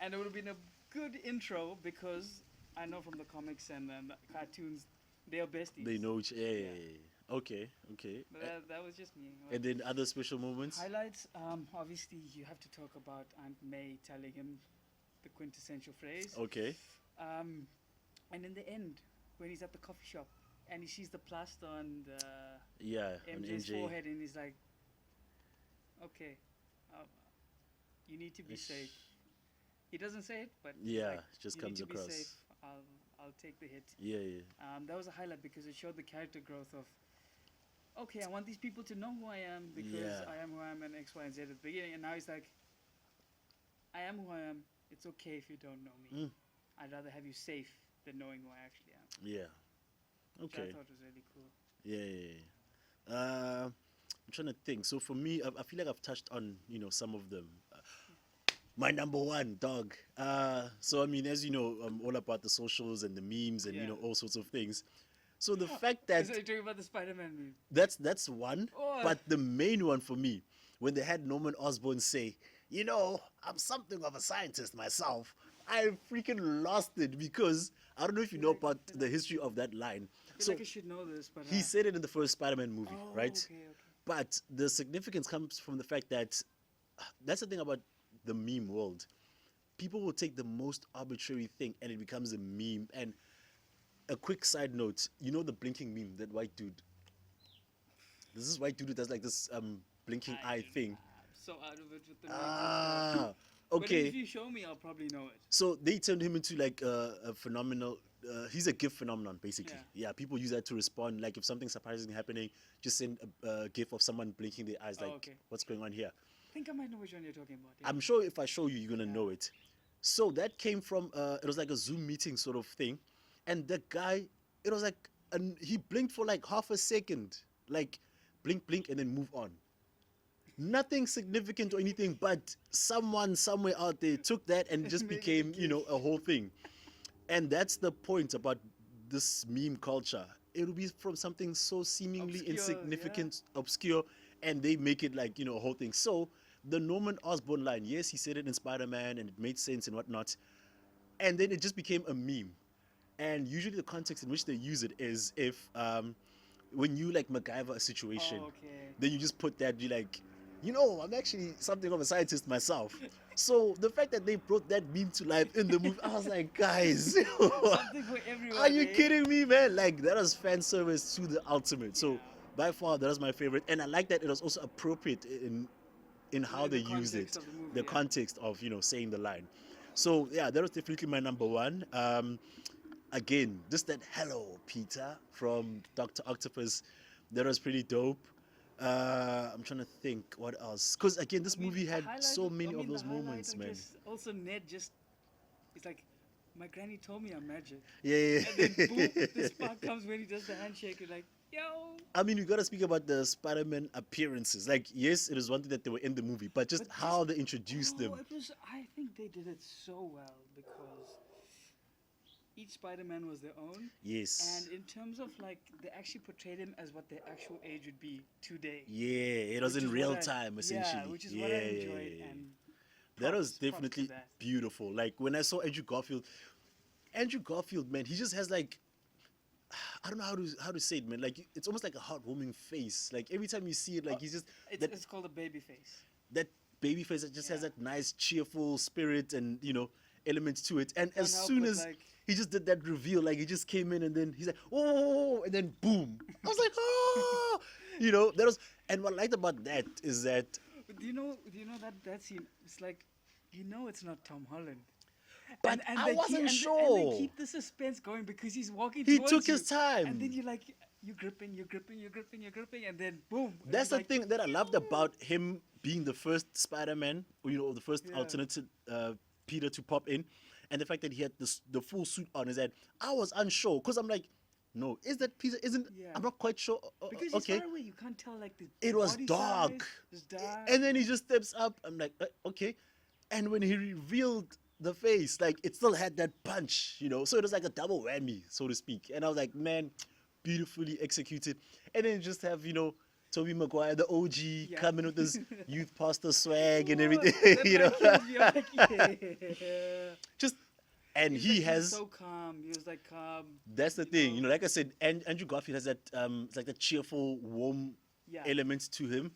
And it would have been a good intro because I know from the comics and cartoons, they are besties. They know each. Yeah, yeah, Yeah. yeah, yeah. Okay, okay. But that was just me. And then other special moments? Highlights, obviously, you have to talk about Aunt May telling him the quintessential phrase. Okay. And in the end, when he's at the coffee shop and he sees the plaster on the Yeah, on MJ's MJ. forehead, and he's like, okay, uh, you need to be Ish. safe. He doesn't say it, but he's Yeah, like, it just "You comes need to across. Be safe. I'll take the hit." Yeah, yeah. That was a highlight because it showed the character growth of, okay, I want these people to know who I am because Yeah. I am who I am and X, Y, and Z at the beginning. And now he's like, I am who I am. It's okay if you don't know me. Mm. I'd rather have you safe than knowing who I actually am. Yeah. Which I Okay. thought was really cool. Yeah, yeah, yeah. I'm trying to think. So for me, I feel like I've touched on, some of them. My number one, dog. So I mean, as you know, I'm all about the socials and the memes and Yeah. all sorts of things. So the fact that So you're talking about the Spider-Man meme. that's one, Oh. but the main one for me, when they had Norman Osborn say, I'm something of a scientist myself, I freaking lost it because I don't know if you know about the history of that line. I feel So like I should know this, but he said it in the first Spider-Man movie, oh, right? Okay. But the significance comes from the fact that that's the thing about the meme world. People will take the most arbitrary thing and it becomes a meme. And a quick side note, the blinking meme, that white dude. This is white dude who does like this blinking eye thing. I'm so out of it with the names. Ah, But okay. if you show me, I'll probably know it. So they turned him into like a phenomenal. He's a GIF phenomenon, basically. Yeah. Yeah, people use that to respond. Like if something surprising happening, just send a GIF of someone blinking their eyes, like, Okay. what's going on here? I think I might know which one you're talking about. Yeah. I'm sure if I show you, you're gonna Yeah. know it. So that came from it was like a Zoom meeting sort of thing, and the guy, it was like, and he blinked for like half a second, like blink, blink, and then move on. Nothing significant or anything, but someone somewhere out there took that and it just Made it a became, GIF. a whole thing. And that's the point about this meme culture. It'll be from something so seemingly Obscure, insignificant, obscure, and they make it like, a whole thing. So the Norman Osborn line, yes, he said it in Spider-Man and it made sense and whatnot. And then it just became a meme. And usually the context in which they use it is if when you like MacGyver a situation, Oh, okay. then you just put that, be like, I'm actually something of a scientist myself. So the fact that they brought that meme to life in the movie, I was like, guys, Something for everyone. are you eh? kidding me, man? Like that was fan service to the ultimate. So Yeah. by far, that was my favorite, and I like that it was also appropriate in how Yeah, they the used context it, of the movie, the yeah. context of saying the line. So yeah, that was definitely my number one. Again, just that "Hello, Peter" from Doctor Octopus, that was pretty dope. I'm trying to think what else, because again, this I mean, movie the had highlight so of- many I of mean, those the highlight, moments, I man. guess also, Ned just, he's like, my granny told me I'm magic. Yeah, yeah. And then boom, the spark comes when he does the handshake. You're like, yo. I mean, we gotta speak about the Spider-Man appearances. Like, yes, it is one thing that they were in the movie, but just But how they introduced them. It was. I think they did it so well because each Spider-Man was their own. Yes. And in terms of like, they actually portrayed him as what their actual age would be today. Yeah, it was which in is real what I- time, essentially. Yeah, which is yeah, what I yeah, enjoyed. yeah, yeah. And That was props to definitely that. beautiful. Like when I saw Andrew Garfield, man, he just has like, I don't know how to say it, man. Like it's almost like a heartwarming face. Like every time you see it, like he's just It's called a baby face. that baby face that just has Yeah. that nice, cheerful spirit and elements to it. And Can't as help soon but, as like, he just did that reveal. Like he just came in and then he's like, oh, and then boom. I was like, oh, that was. And what I liked about that is that, But do you know that scene? It's like, it's not Tom Holland. but I wasn't and sure. they keep the suspense going because he's walking He towards took you, his time. and then you're gripping, and then boom. That's It's the like, thing that I loved about him being the first Spider-Man, the first Yeah. alternate Peter to pop in, and the fact that he had the full suit on. Is that I was unsure because I'm like, no, is that Peter? Isn't Yeah. I'm not quite sure. Because he's Okay, far away, you can't tell like the it was body dark. size, it's dark. And then he just steps up. I'm like, okay. And when he revealed the face, like it still had that punch, So it was like a double whammy, so to speak. And I was like, man, beautifully executed. And then just have, Tobey Maguire, the OG, Yeah. coming with his youth pastor swag and everything, That you know. man kills me. I'm like, yeah. Just and He's he like, has. so calm. He was like calm. That's the thing, like I said, and Andrew Garfield has that it's like the cheerful, warm Yeah. element to him.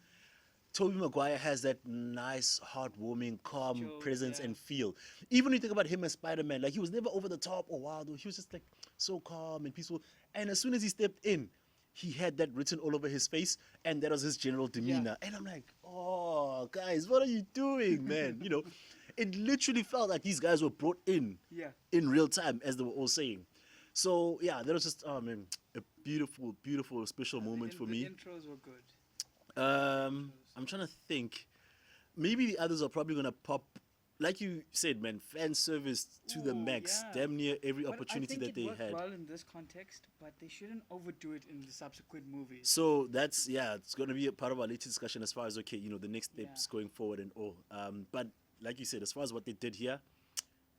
Tobey Maguire has that nice, heartwarming, calm Chill, presence yeah. and feel. Even when you think about him as Spider-Man, like he was never over the top or wild. He was just like so calm and peaceful. And as soon as he stepped in, he had that written all over his face, and that was his general demeanor. And I'm like, oh, guys, what are you doing, man? It literally felt like these guys were brought in real time, as they were all saying. So yeah, that was just man, a beautiful, beautiful, special moment for me. The intros were good. I'm trying to think. Maybe the others are probably gonna pop, like you said, man. Fan service to the Ooh, max. yeah. Damn near every But opportunity I think that they it worked had. well in this context, but they shouldn't overdo it in the subsequent movies. So that's it's gonna be a part of our later discussion as far as the next steps going forward and all. But like you said, as far as what they did here,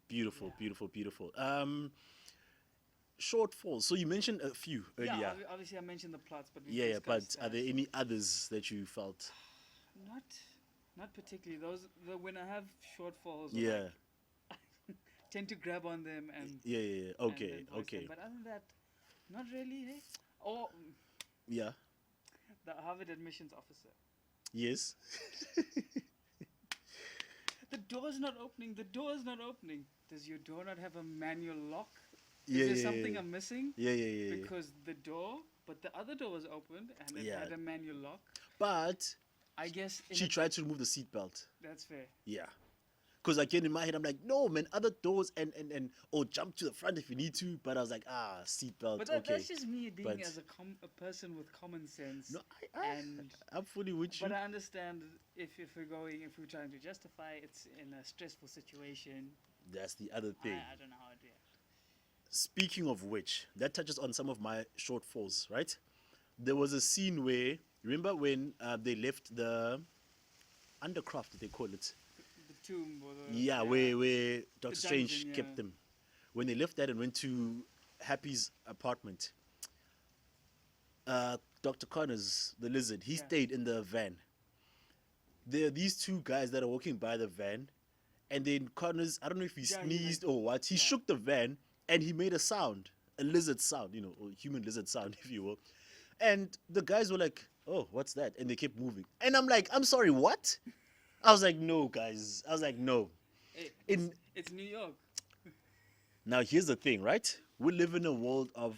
beautiful, Yeah. beautiful, beautiful. Shortfalls. So you mentioned a few earlier. Yeah, obviously I mentioned the plots, but we Yeah, but discussed are there any others that you felt? not particularly. When I have shortfalls, I Yeah. tend to grab on them and Yeah. and Okay. then voice Okay. them. But other than that, not really. Hey? Oh, Yeah. the Harvard admissions officer. Yes. The door's not opening. The door's not opening. Does your door not have a manual lock? Yeah, Is there yeah, something yeah. I'm missing? Yeah. Because the door, but the other door was opened and it Yeah. had a manual lock. But I guess she tried to remove the seatbelt. that's fair. Yeah. Because again, in my head, I'm like, no, man, other doors and or jump to the front if you need to. But I was like, seatbelt, But okay. that's just me being But- as a person with common sense. No, and I'm fully with you. but I understand if we're trying to justify it's in a stressful situation. That's the other thing. I don't know how to react. Speaking of which, that touches on some of my shortfalls, right? There was a scene where, remember when they left the undercraft, they call it? The tomb or the Yeah, where Doctor Strange dungeon, kept yeah. them. When they left that and went to Happy's apartment, Dr. Connors, the lizard, he Yeah. stayed in the van. There are these two guys that are walking by the van, and then Connors, I don't know if he Yeah, he sneezed like- or what, he yeah. shook the van and he made a sound, a lizard sound, or human lizard sound, if you will. And the guys were like, oh, what's that? And they kept moving. And I'm like, I'm sorry, what? I was like, no, guys. I was like, no. Hey, In it's New York. Now, here's the thing, right? We live in a world of,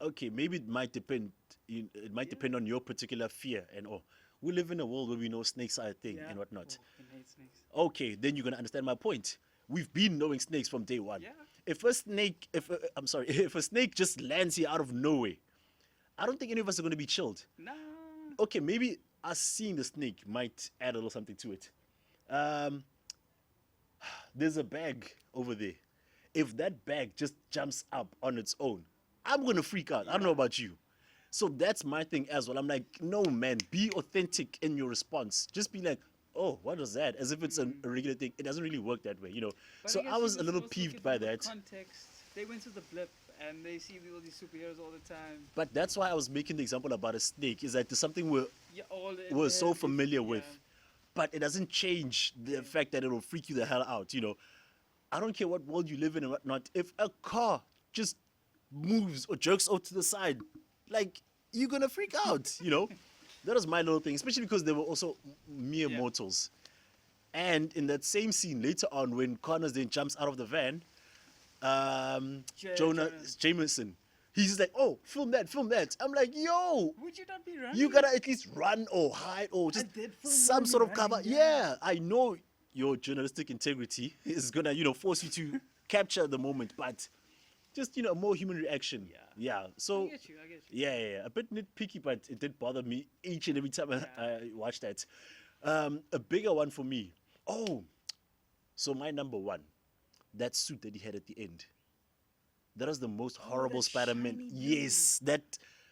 okay, maybe it might depend. It might depend on your particular fear and all. We live in a world where we know snakes are a thing and whatnot. Oh, I hate snakes. Okay, then you're gonna understand my point. We've been knowing snakes from day one. Yeah. If a snake, I'm sorry, if a snake just lands here out of nowhere, I don't think any of us are gonna be chilled. Nah. Okay, maybe us seeing the snake might add a little something to it. There's a bag over there. If that bag just jumps up on its own, I'm gonna freak out. I don't know about you. So that's my thing as well. I'm like, no, man, be authentic in your response. Just be like, oh, what was that? As if it's a regular thing. It doesn't really work that way, But So guess I you was a must little also peeved give by them the that. Context. They went to the blip and they see all these superheroes all the time. But that's why I was making the example about a snake. Is that there's something we're Yeah, so familiar yeah. with, but it doesn't change the fact that it'll freak you the hell out. I don't care what world you live in and whatnot. If a car just moves or jerks off to the side, like you're gonna freak out. That was my little thing, especially because they were also mere Yeah. mortals. And in that same scene later on, when Connors then jumps out of the van, Jonah Jonas. Jameson. He's just like, oh, film that, film that. I'm like, yo, Would you not be running? you gotta at least run or hide or just did film some while sort you're of cover. running, Yeah, I know your journalistic integrity is gonna, force you to capture the moment, but just a more human reaction. Yeah. Yeah. So I get you. yeah. A bit nitpicky, but it did bother me each and every time I watched that. A bigger one for me. Oh, so my number one, that suit that he had at the end. That was the most horrible that Spider-Man. shiny blue. Yes, that.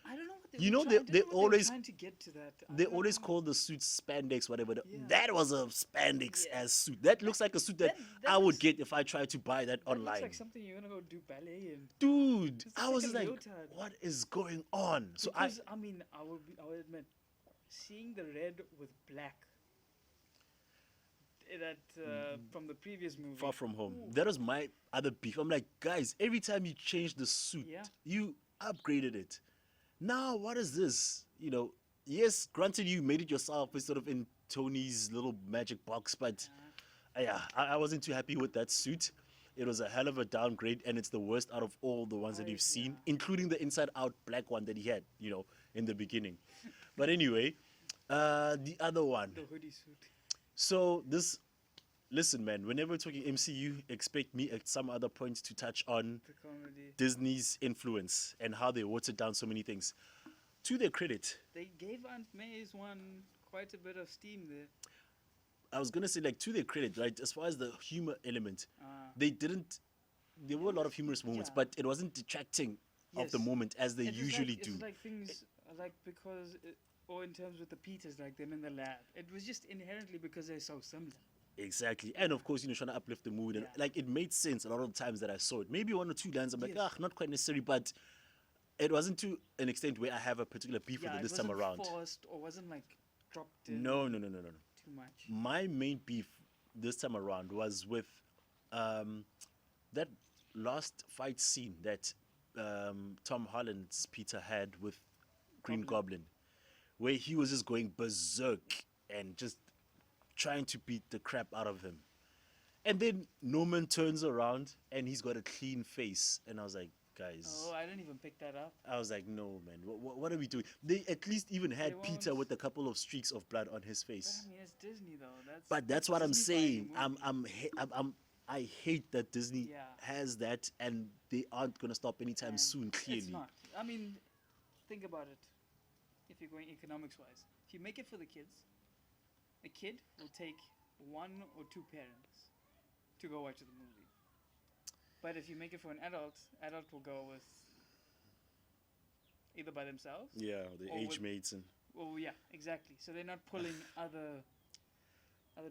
I don't know what they You were know, trying, I don't they know what always- were trying to get to that. I They don't always know. call the suit spandex, whatever. Yeah. That was a spandex Yeah. as suit. That looks like a suit that, That I would looks- get if I tried to buy that That looks online. like something you're gonna go do ballet in. Dude, It's I like was a just like, leotard. what is going on? So Because I mean, I will admit, seeing the red with black. That from the previous movie. Far From Home. Ooh. That was my other beef. I'm like, guys, every time you change the suit, Yeah. you upgraded it. Now, what is this? Yes, granted, you made it yourself, it's sort of in Tony's little magic box, but yeah, I wasn't too happy with that suit. It was a hell of a downgrade, and it's the worst out of all the ones that you've seen, including the inside-out black one that he had, in the beginning. But anyway, the other one. The hoodie suit. So listen, man, whenever we're talking MCU, expect me at some other point to touch on The comedy. Disney's influence and how they watered down so many things. To their credit, They gave Aunt May's one quite a bit of steam there. I was gonna say, like, to their credit, right? As far as the humor element, Uh, they didn't. There were a lot of humorous moments, Yeah. but it wasn't detracting of the Yes. moment as they It was usually like, do. It's like things like because, or in terms with the Peters, like them in the lab. It was just inherently because they're so similar. Exactly, and of course, trying to uplift the mood, and Yeah. like it made sense a lot of the times that I saw it. Maybe one or two lines, I'm like, Yes. not quite necessary, but it wasn't to an extent where I have a particular beef with Yeah, it this it time wasn't around. forced or wasn't like dropped in No. too much. My main beef this time around was with that last fight scene that Tom Holland's Peter had with Green Goblin, where he was just going berserk and just trying to beat the crap out of him. And then Norman turns around and he's got a clean face. And I was like, guys, Oh, I didn't even pick that up. I was like, no, man, what are we doing? They at least even had They Peter won't- with a couple of streaks of blood on his But face. I mean, it's Disney though. But that's what I'm Disney buying saying. a movie. I hate that Disney Yeah. has that, and they aren't gonna stop anytime And soon. Clearly, It's not. I mean, think about it. If you're going economics wise, if you make it for the kids, a kid will take one or two parents to go watch the movie. But if you make it for an adult will go with either by themselves. yeah, the Or age with- mates and Well, yeah, exactly. So they're not pulling other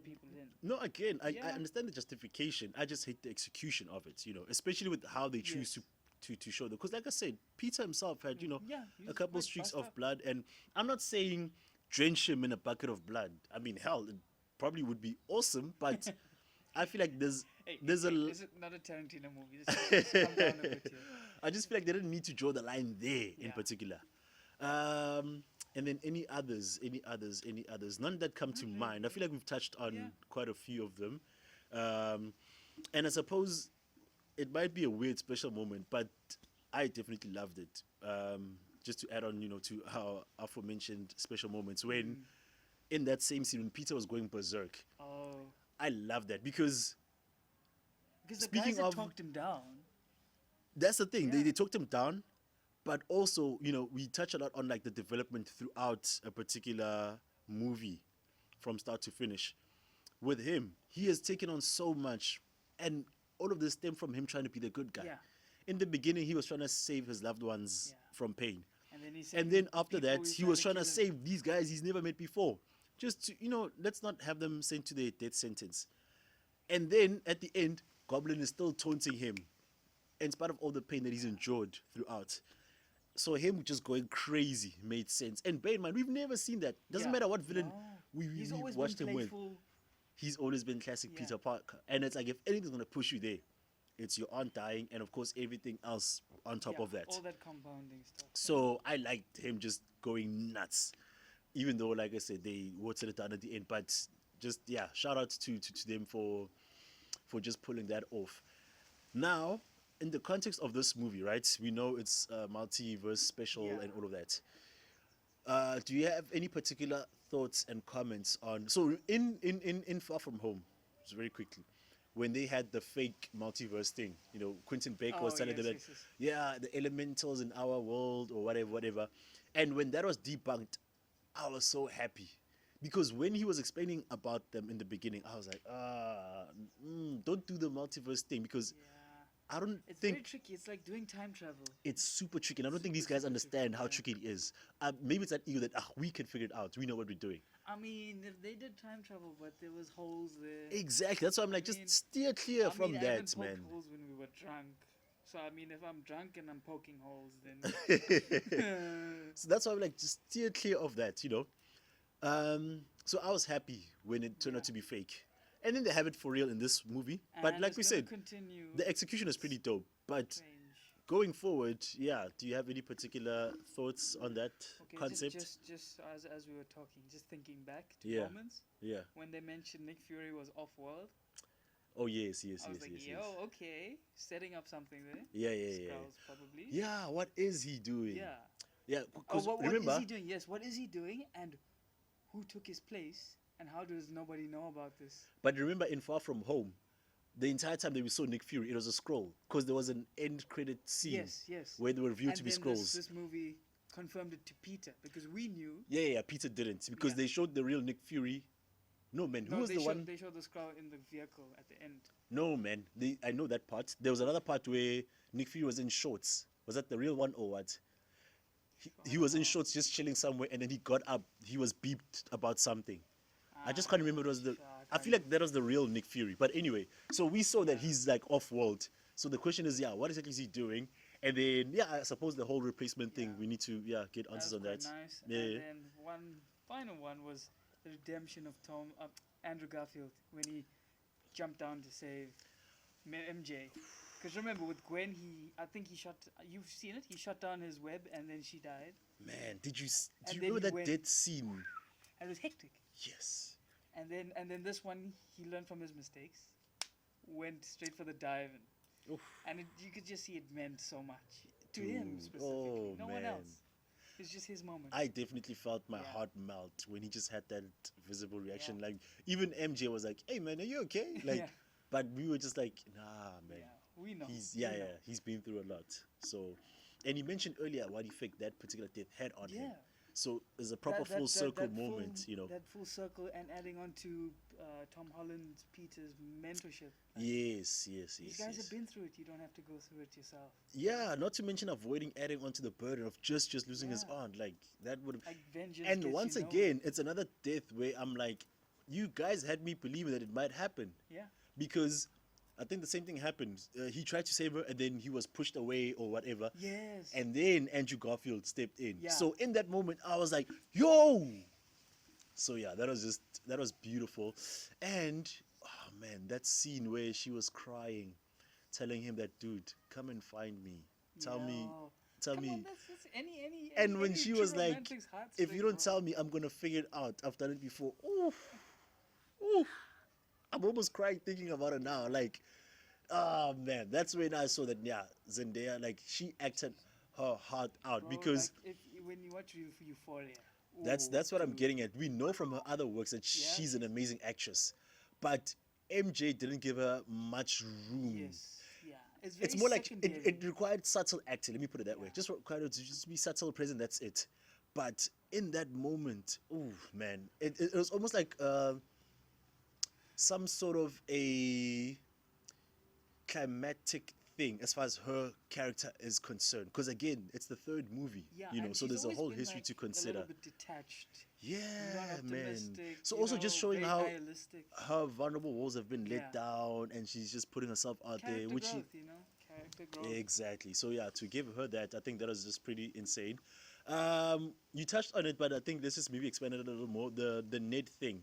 people in. no. Again, I Yeah. understand the justification. I just hate the execution of it. Especially with how they choose Yes. to show them. Because, like I said, Peter himself had Yeah, he a was couple quite streaks bust of up. blood, and I'm not saying drench him in a bucket of blood. I mean, hell, it probably would be awesome, but I feel like there's Hey, there's a. this is not a Tarantino movie. Let's calm down a bit here. I just feel like they didn't need to draw the line there in Yeah. particular. And then any others? None that come to mind. I feel like we've touched on Yeah. quite a few of them. And I suppose it might be a weird special moment, but I definitely loved it. Just to add on, to our aforementioned special moments when in that same scene when Peter was going berserk. Oh, I love that because because the Speaking guys that of- talked him down. that's the thing. Yeah. They talked him down, but also, we touch a lot on like the development throughout a particular movie from start to finish. With him, he has taken on so much, and all of this stemmed from him trying to be the good guy. Yeah. In the beginning, he was trying to save his loved ones Yeah. from pain. And then he And then after that, he was trying to save these guys he's never met before. Just to, let's not have them sent to their death sentence. And then at the end, Goblin is still taunting him in spite of all the pain that he's endured throughout. So him just going crazy made sense. And bear in mind, we've never seen that. Doesn't matter what villain we He's always watched been him with. playful. He's always been classic Yeah. Peter Parker. And it's like, if anything's going to push you there, it's your aunt dying and, of course, everything else on top Yeah, of that. all that compounding stuff. So I liked him just going nuts, even though, like I said, they watered it down at the end. But just shout out to them for just pulling that off. Now, in the context of this movie, right? We know it's a multiverse special Yeah. and all of that. Do you have any particular thoughts and comments on? So in Far From Home, just very quickly, when they had the fake multiverse thing, Quentin Baker was Oh telling them yes, that, yes, yes. yeah, the elementals in our world or whatever, whatever. And when that was debunked, I was so happy. Because when he was explaining about them in the beginning, I was like, don't do the multiverse thing because Yeah. I don't It's very think tricky. It's like doing time travel. it's super tricky. And I don't think Super, these guys super tricky. understand how Yeah. tricky it is. Maybe it's that ego that we can figure it out. We know what we're doing. I mean, if they did time travel, but there was holes there. Exactly. That's why I'm like, I mean, just steer clear I from mean, I even that, poked man. holes when we were drunk. So I mean, if I'm drunk and I'm poking holes, then So that's why I'm like, just steer clear of that. So I was happy when it turned out to be fake. And then they have it for real in this movie. But and like it's we gonna said, continue. the execution is pretty dope. But Strange. going forward, yeah, do you have any particular thoughts on that Okay, concept? just as we were talking, just thinking back to Yeah. moments Yeah. when they mentioned Nick Fury was off-world. Oh, yes, yes, I was yes, like, yes, yo, yes. okay, setting up something there. Yeah, yeah, yeah. Skrulls probably. Yeah, what is he doing? Yeah. Yeah, Oh, because what remember, is he doing? Yes, what is he doing? And who took his place? And how does nobody know about this? but remember in Far From Home, the entire time that we saw Nick Fury, it was a scroll because there was an end credit scene Yes, yes. where they were revealed And to be then scrolls. this movie confirmed it to Peter because we knew. Yeah, yeah, Peter didn't because Yeah. they showed the real Nick Fury. No, man, who No, was they the showed, one? they showed the Skrull in the vehicle at the end. No, man, I know that part. There was another part where Nick Fury was in shorts. Was that the real one or what? He was in shorts just chilling somewhere and then he got up. He was beeped about something. I just can't remember. It was the. I feel like that was the real Nick Fury. But anyway, so we saw that he's like off world. So the question is, yeah, what exactly is he doing? And then, yeah, I suppose the whole replacement thing, we need to, get That answers was on quite that. nice. Yeah. And then one final one was the redemption of Andrew Garfield when he jumped down to save MJ. Because remember, with Gwen, I think he shot. You've seen it. He shot down his web, and then she died. Man, do And you then remember he that went- death scene? And it was hectic. Yes. And then this one, he learned from his mistakes, went straight for the dive, Oof. and you could just see it meant so much to him Dude, specifically. oh, No one man. else. It's just his moment. I definitely felt my Yeah. heart melt when he just had that visible reaction. Like, even MJ was like, hey, man, are you okay? Like, Yeah. but we were just like, nah, man. Yeah, we know. He's we yeah, know. yeah, he's been through a lot. So, and you mentioned earlier what effect that particular death had on him. Yeah. So it's a proper full circle moment, That full circle and adding on to Tom Holland, Peter's mentorship. Yes, yes, These yes. guys yes. have been through it. You don't have to go through it yourself. Yeah, not to mention avoiding adding onto the burden of just losing his Yeah. aunt. Like that would. Like vengeance. And gets once you again, it's another death where I'm like, you guys had me believing that it might happen Yeah. because I think the same thing happened. He tried to save her and then he was pushed away or whatever. Yes. And then Andrew Garfield stepped in. Yeah. So in that moment, I was like, yo! So yeah, that was beautiful. And, oh man, that scene where she was crying, telling him that, dude, come and find me. Tell Come me. on, that's any. And when any she true was like, romantic's heart's if you break, don't bro. tell me, I'm going to figure it out. I've done it before. Oof. Oof. I'm almost crying thinking about it now. Like, oh man, that's when I saw that, yeah, Zendaya, like, she acted her heart out Bro, because like, when you watch Euphoria. that's what I'm dude. getting at. We know from her other works that Yeah. she's an amazing actress, but MJ didn't give her much room. Yes. Yeah. It's very It's more like secondary. it required subtle acting. Let me put it that way. Yeah. Just required her to just be subtle present. That's it. But in that moment, oh man, it was almost like some sort of a climatic thing as far as her character is concerned. Because again, it's the third movie, Yeah, so and she's there's a always whole been, history like, to A consider. little bit detached. Yeah, Not man. optimistic. So you also know, just showing very how nihilistic. her vulnerable walls have been let Yeah. down, and she's just putting herself out there, Character which growth, you know, character growth. exactly. So yeah, to give her that, I think that was just pretty insane. You touched on it, but I think this is maybe expanded a little more. The Ned thing,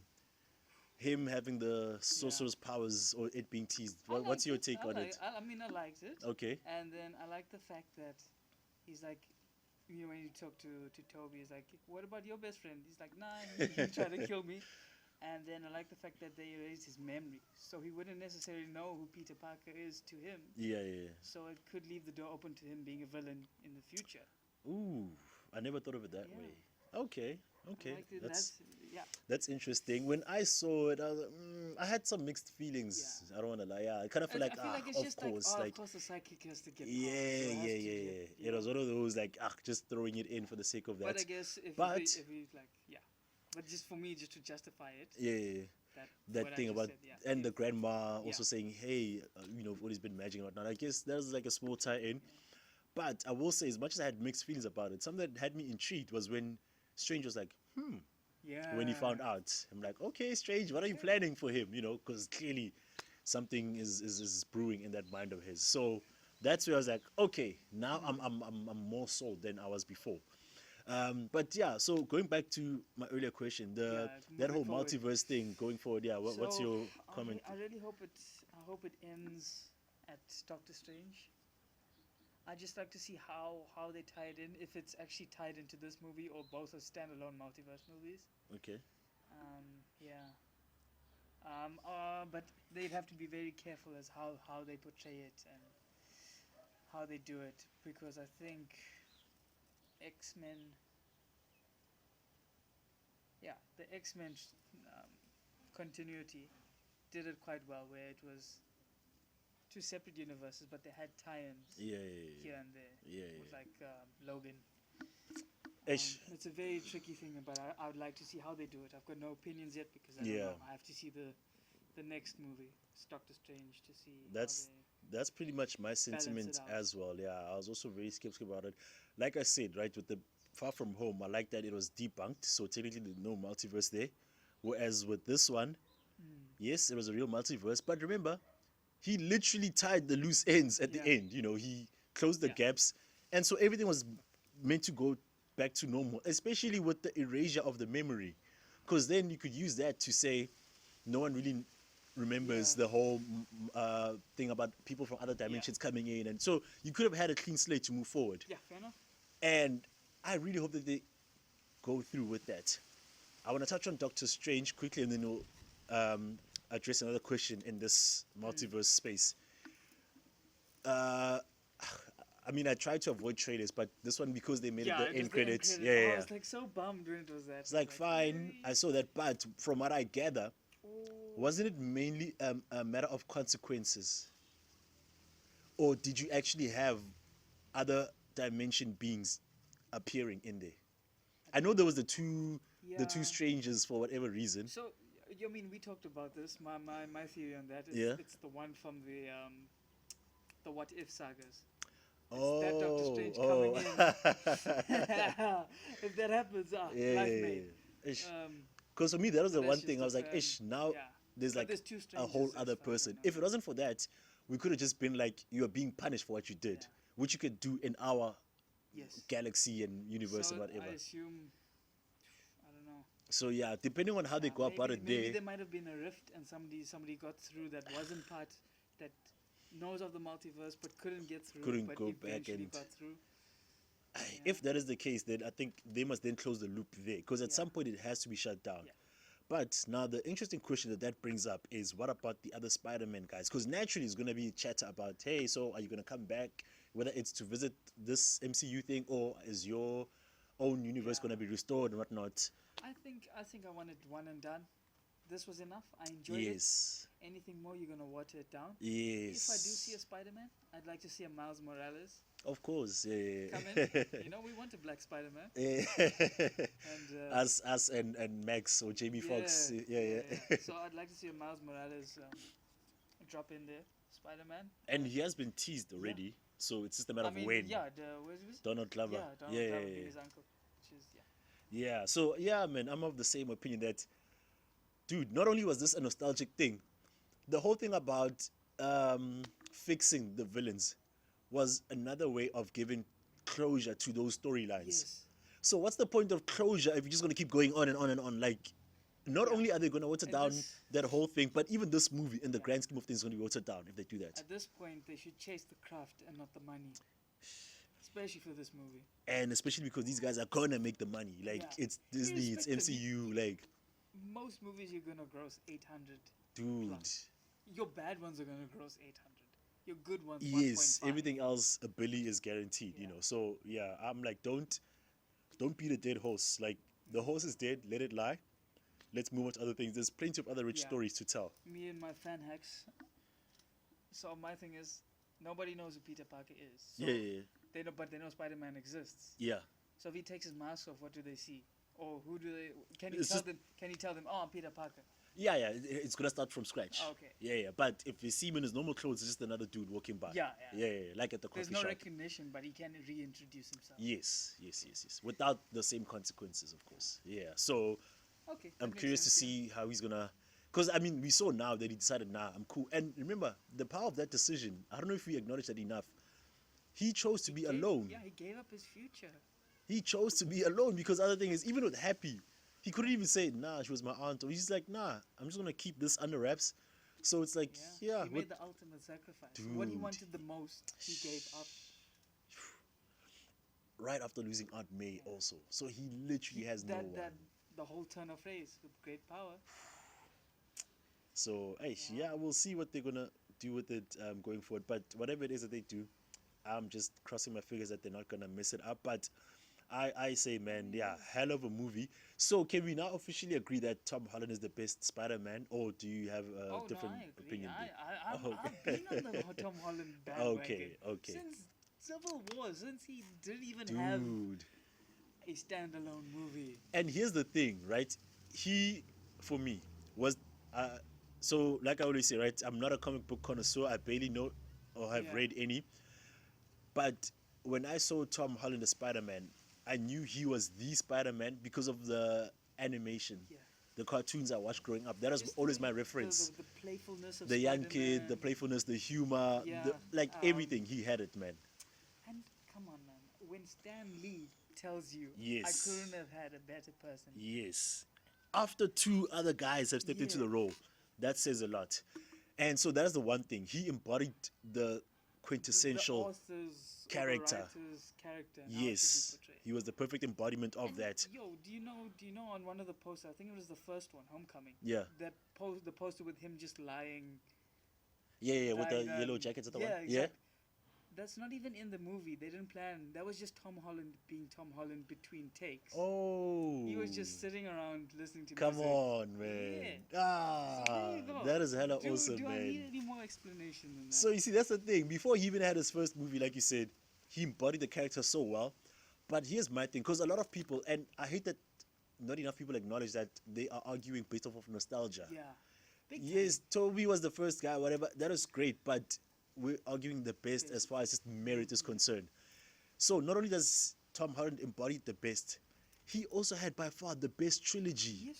him having the sorcerer's powers or it being teased. I What's liked your it. take on it? I mean, I liked it. Okay. And then I like the fact that he's like, when you talk to Toby, he's like, what about your best friend? He's like, nah, he tried to kill me. And then I like the fact that they erased his memory, so he wouldn't necessarily know who Peter Parker is to him. Yeah, yeah. So it could leave the door open to him being a villain in the future. Ooh, I never thought of it that Yeah. way. Okay, I okay, liked it. that's Yeah. that's interesting. When I saw it, I was like, I had some mixed feelings. I don't want to lie. Yeah, I kind of feel like, I feel like it's of just course, like, oh, like, of course the psychic has to get yeah, power, so it has yeah, to yeah, get, yeah. It was one of those like, just throwing it in for the sake of But I that. guess But if we like, yeah. But just for me, just to justify it, yeah, yeah, yeah. that That what I thing just about said, yeah. and the If, grandma yeah. also saying, "Hey, what he's been magic and whatnot." I guess there's like a small tie-in. But I will say, as much as I had mixed feelings about it, something that had me intrigued was when Strange was like, Yeah. when he found out. I'm like, okay, Strange, what are you Okay. planning for him? Because clearly something is brewing in that mind of his. So that's where I was like, okay, now I'm more sold than I was before. But yeah, so going back to my earlier question, Yeah, that moving whole forward. multiverse thing going forward, yeah, what's So your comment? I really hope it ends at Doctor Strange. I just like to see how they tie it in, if it's actually tied into this movie or both are standalone multiverse movies. Okay. Yeah. But they'd have to be very careful as how they portray it and how they do it, because I think X-Men, yeah, the X-Men um, continuity did it quite well, where it was two separate universes, but they had tie-ins Yeah, yeah, here and there yeah, with yeah. like Logan. Ish. It's a very tricky thing, but I would like to see how they do it. I've got no opinions yet because I don't Yeah. know. I have to see the next movie, Doctor Strange, to see That's how they that's pretty much my balance sentiment it out. as well. Yeah, I was also very skeptical about it. Like I said, right, with the Far From Home, I like that it was debunked, so technically there's no multiverse there. Whereas with this one, yes, it was a real multiverse, but remember, he literally tied the loose ends at the Yeah. end. He closed the Yeah. gaps, and so everything was meant to go back to normal, especially with the erasure of the memory, because then you could use that to say no one really remembers Yeah. the whole thing about people from other dimensions coming in, and so you could have had a clean slate to move forward. Yeah, fair enough. And I really hope that they go through with that. I want to touch on Doctor Strange quickly, and then we'll address another question in this multiverse space. Uh, I mean, I tried to avoid trailers, but this one, because they made it Yeah, the it was end the end credits, credits. yeah, yeah, Oh, I yeah. was like so bummed when it was that. It's like, fine, I saw that, but from what I gather, wasn't it mainly a matter of consequences? Or did you actually have other dimension beings appearing in there? I know there was the two Yeah. strangers for whatever reason. So, you mean we talked about this? My theory on that is Yeah. it's the one from the What If sagas. It's that Doctor Oh, Strange coming oh. in. If that happens, Yeah, life yeah, made. yeah. Ish. Um, Because for me, that was but the one that's thing just I was like, ish, now yeah. there's But like there's two a whole strangers as other far as I person. know. If it wasn't for that, we could have just been like, you are being punished for what you did, Yeah. which you could do in our Yes. galaxy and universe So and whatever. I assume, I don't know. So yeah, depending on how they go about it Maybe there. there might have been a rift and somebody got through that wasn't part, that knows of the multiverse but couldn't get through, Couldn't but go back eventually and- got through. If that is the case, then I think they must then close the loop there, because at Yeah. some point it has to be shut down. Yeah. But now the interesting question that brings up is, what about the other Spider-Man guys? Because naturally it's going to be chatter about, hey, so are you going to come back? Whether it's to visit this MCU thing, or is your own universe Yeah. going to be restored and whatnot? I think I wanted one and done. This was enough. I enjoyed it. Yes. Anything more, you're gonna water it down. Yes. If I do see a Spider-Man, I'd like to see a Miles Morales Of course. Yeah. come in. You know, we want a Black Spider-Man. Yeah. And us and Max or Jamie Foxx. Yeah. So I'd like to see a Miles Morales drop in there, Spider-Man. And he has been teased already, so it's just a matter I of mean, when. yeah, where's his? Donald Glover. Yeah, Donald Yeah, Glover yeah, being yeah. his uncle, which is Yeah, so yeah, man, I'm of the same opinion that, dude, not only was this a nostalgic thing, the whole thing about fixing the villains was another way of giving closure to those storylines. Yes. So what's the point of closure if you're just going to keep going on and on and on? Like, not only are they going to water And down this- that whole thing, but even this movie, in the grand scheme of things, is going to be watered down if they do that. At this point, they should chase the craft and not the money, especially for this movie. And especially because these guys are going to make the money. Like, Yeah. it's Disney, it's Irrespective, MCU, like... most movies you're gonna gross 800 dude. plus. Your bad ones are gonna gross 800. Your good ones Yes, 1.5. everything else, a Billy is guaranteed. You Yeah. know, so yeah, I'm like, don't beat a dead horse. Like the horse is dead, let it lie. Let's move on to other things. There's plenty of other rich Yeah. stories to tell. Me and my fan hacks. So my thing is, nobody knows who Peter Parker is. So Yeah. They know, but they know Spider-Man exists. Yeah. So if he takes his mask off, what do they see? Or who do they? Can he It's tell just- them? Can he tell them? Oh, I'm Peter Parker. Yeah, it's gonna start from scratch. Oh, okay. Yeah. But if you see him in his normal clothes, it's just another dude walking by. Yeah. Yeah, like at the coffee There's no shop. recognition, but he can reintroduce himself. Yes. Without the same consequences, of course. Yeah. So Okay. that I'm makes curious to sense, yeah. see how he's gonna. Because I mean, we saw now that he decided, nah, I'm cool. And remember, the power of that decision. I don't know if we acknowledge that enough. He chose to be alone. Yeah, he gave up his future. He chose to be alone because other thing is, even with Happy, he couldn't even say, nah, she was my aunt. Or he's like, nah, I'm just gonna keep this under wraps. So it's like, yeah, He made the ultimate sacrifice. What he Dude. wanted the most, he gave up. right after losing Aunt May also. So he literally has no one. That the whole turn of phrase with great power. So, yeah, we'll see what they're gonna do with it going forward. But whatever it is that they do, I'm just crossing my fingers that they're not gonna mess it up. But I say, man, yeah, hell of a movie. So, can we now officially agree that Tom Holland is the best Spider-Man, or do you have a different no, I agree. opinion? I've Okay. been on the Tom Holland bandwagon. Okay. Since Civil War, since he didn't even have Dude. a standalone movie. And here's the thing, right? He, for me, was so like I always say, right? I'm not a comic book connoisseur. I barely know or have Yeah. read any. But when I saw Tom Holland as Spider-Man, I knew he was the Spider-Man because of the animation, Yeah. the cartoons I watched growing up. That was Just always the- my reference. The playfulness of The young kid, the Spider-Man. playfulness, the humor, Yeah, like everything. He had it, man. And come on, man. When Stan Lee tells you, Yes. I couldn't have had a better person. Yes. After two other guys have stepped into Yeah. the role, that says a lot. And so that's the one thing. He embodied the quintessential. The author's, character. Or the writer's character. and how it should be Yes. portrayed. He was the perfect embodiment of And, that. Yo, do you know on one of the posters, I think it was the first one, Homecoming. Yeah. The poster with him just lying. Yeah, with the lying, yellow jackets at the yeah, one. exactly. That's not even in the movie. They didn't plan. That was just Tom Holland being Tom Holland between takes. Oh. He was just sitting around listening to Come music. on, man. So there you go. That is hella do, awesome, do man. I need any more explanation than that? So you see, that's the thing. Before he even had his first movie, like you said, he embodied the character so well. But here's my thing, because a lot of people, and I hate that not enough people acknowledge that they are arguing based off of nostalgia. Yeah. Big time. Yes, Toby was the first guy, whatever. That is great, but we're arguing the best as far as just merit is concerned. So not only does Tom Holland embody the best, he also had by far the best trilogy. Yes.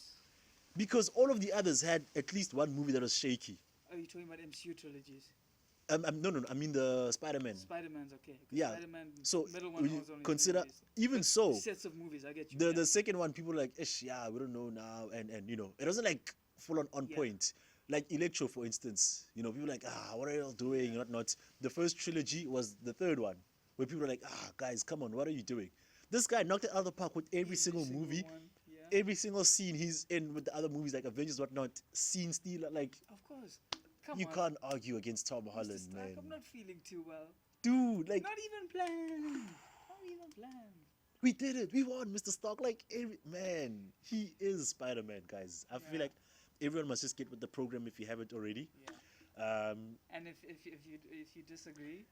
Because all of the others had at least one movie that was shaky. Are you talking about MCU trilogies? No, I mean the Spider-Man. Spider-Man's okay. 'cause Yeah. Spider-Man, So middle one when you was only consider, 2 movies. even But so, sets of movies, I get you. the second one, people were like, ish, yeah, we don't know now, and you know, it wasn't like full on Yeah. point. Like Electro, for instance, you know, people were like, what are you all doing? Not. The first trilogy was the third one, where people were like, guys, come on, what are you doing? This guy knocked it out of the park with every single movie, one, yeah. every single scene he's in with the other movies like Avengers, whatnot. Scene stealer, like Of course. Come you on. can't argue against Tom Mr. Holland, Stark, man. I'm not feeling too well. Dude, like Not even planned. Not even planned. we did it. We won, Mr. Stark. Like, man, he is Spider-Man, guys. I feel Yeah. like everyone must just get with the program if you haven't already. Yeah. And if you disagree,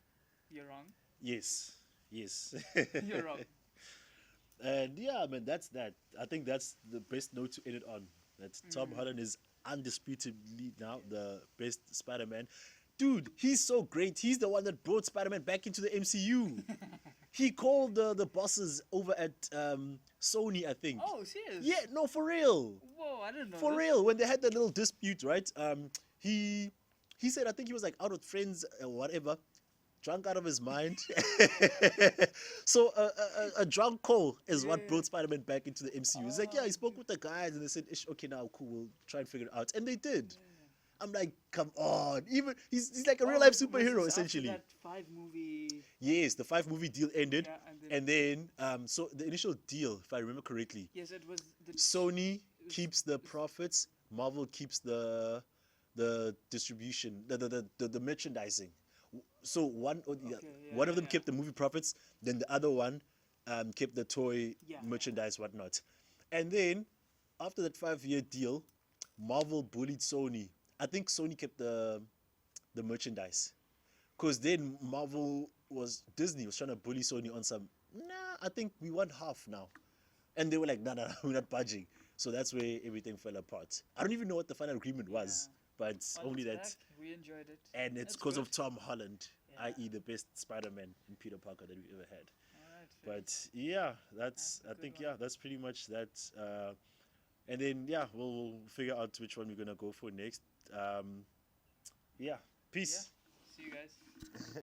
you're wrong. Yes. You're wrong. And yeah, man, that's that. I think that's the best note to end it on. That Tom Holland is undisputably now the best Spider-Man. Dude, he's so great. He's the one that brought Spider-Man back into the MCU. He called the bosses over at Sony, I think. Oh, serious? Yeah, no, for real. Whoa, I didn't know. For this. real, when they had that little dispute, right? He said, I think he was like out with friends or whatever, drunk out of his mind. So a drunk call is what Yeah. brought Spider-Man back into the MCU. He's like, yeah, he spoke with the guys and they said, "Ish, okay, now cool, we'll try and figure it out," and they did. I'm like, come on, even he's like a real life Was superhero this after essentially. That 5-movie. Yes, the 5-movie deal ended, Yeah, and then- and then so the initial deal, if I remember correctly, Yes, it was the. Sony keeps the profits, Marvel keeps the distribution, the merchandising. So Okay, yeah, one of yeah, them yeah. kept the movie profits, then the other one kept the toy Yeah, merchandise, whatnot. And then after that 5 year deal, Marvel bullied Sony. I think Sony kept the merchandise, because then Disney was trying to bully Sony on some. Nah, I think we want half now, and they were like, nah, we're not budging. So that's where everything fell apart. I don't even know what the final agreement was, yeah. but Well, only it's that, back. We enjoyed it. and it's That's because good. of Tom Holland, Yeah. i.e., the best Spider-Man and Peter Parker that we ever had. All right. Fair. But yeah, That's a I good think one. that's pretty much that. And then yeah, we'll figure out which one we're gonna go for next. Yeah, Yeah. peace. See you guys.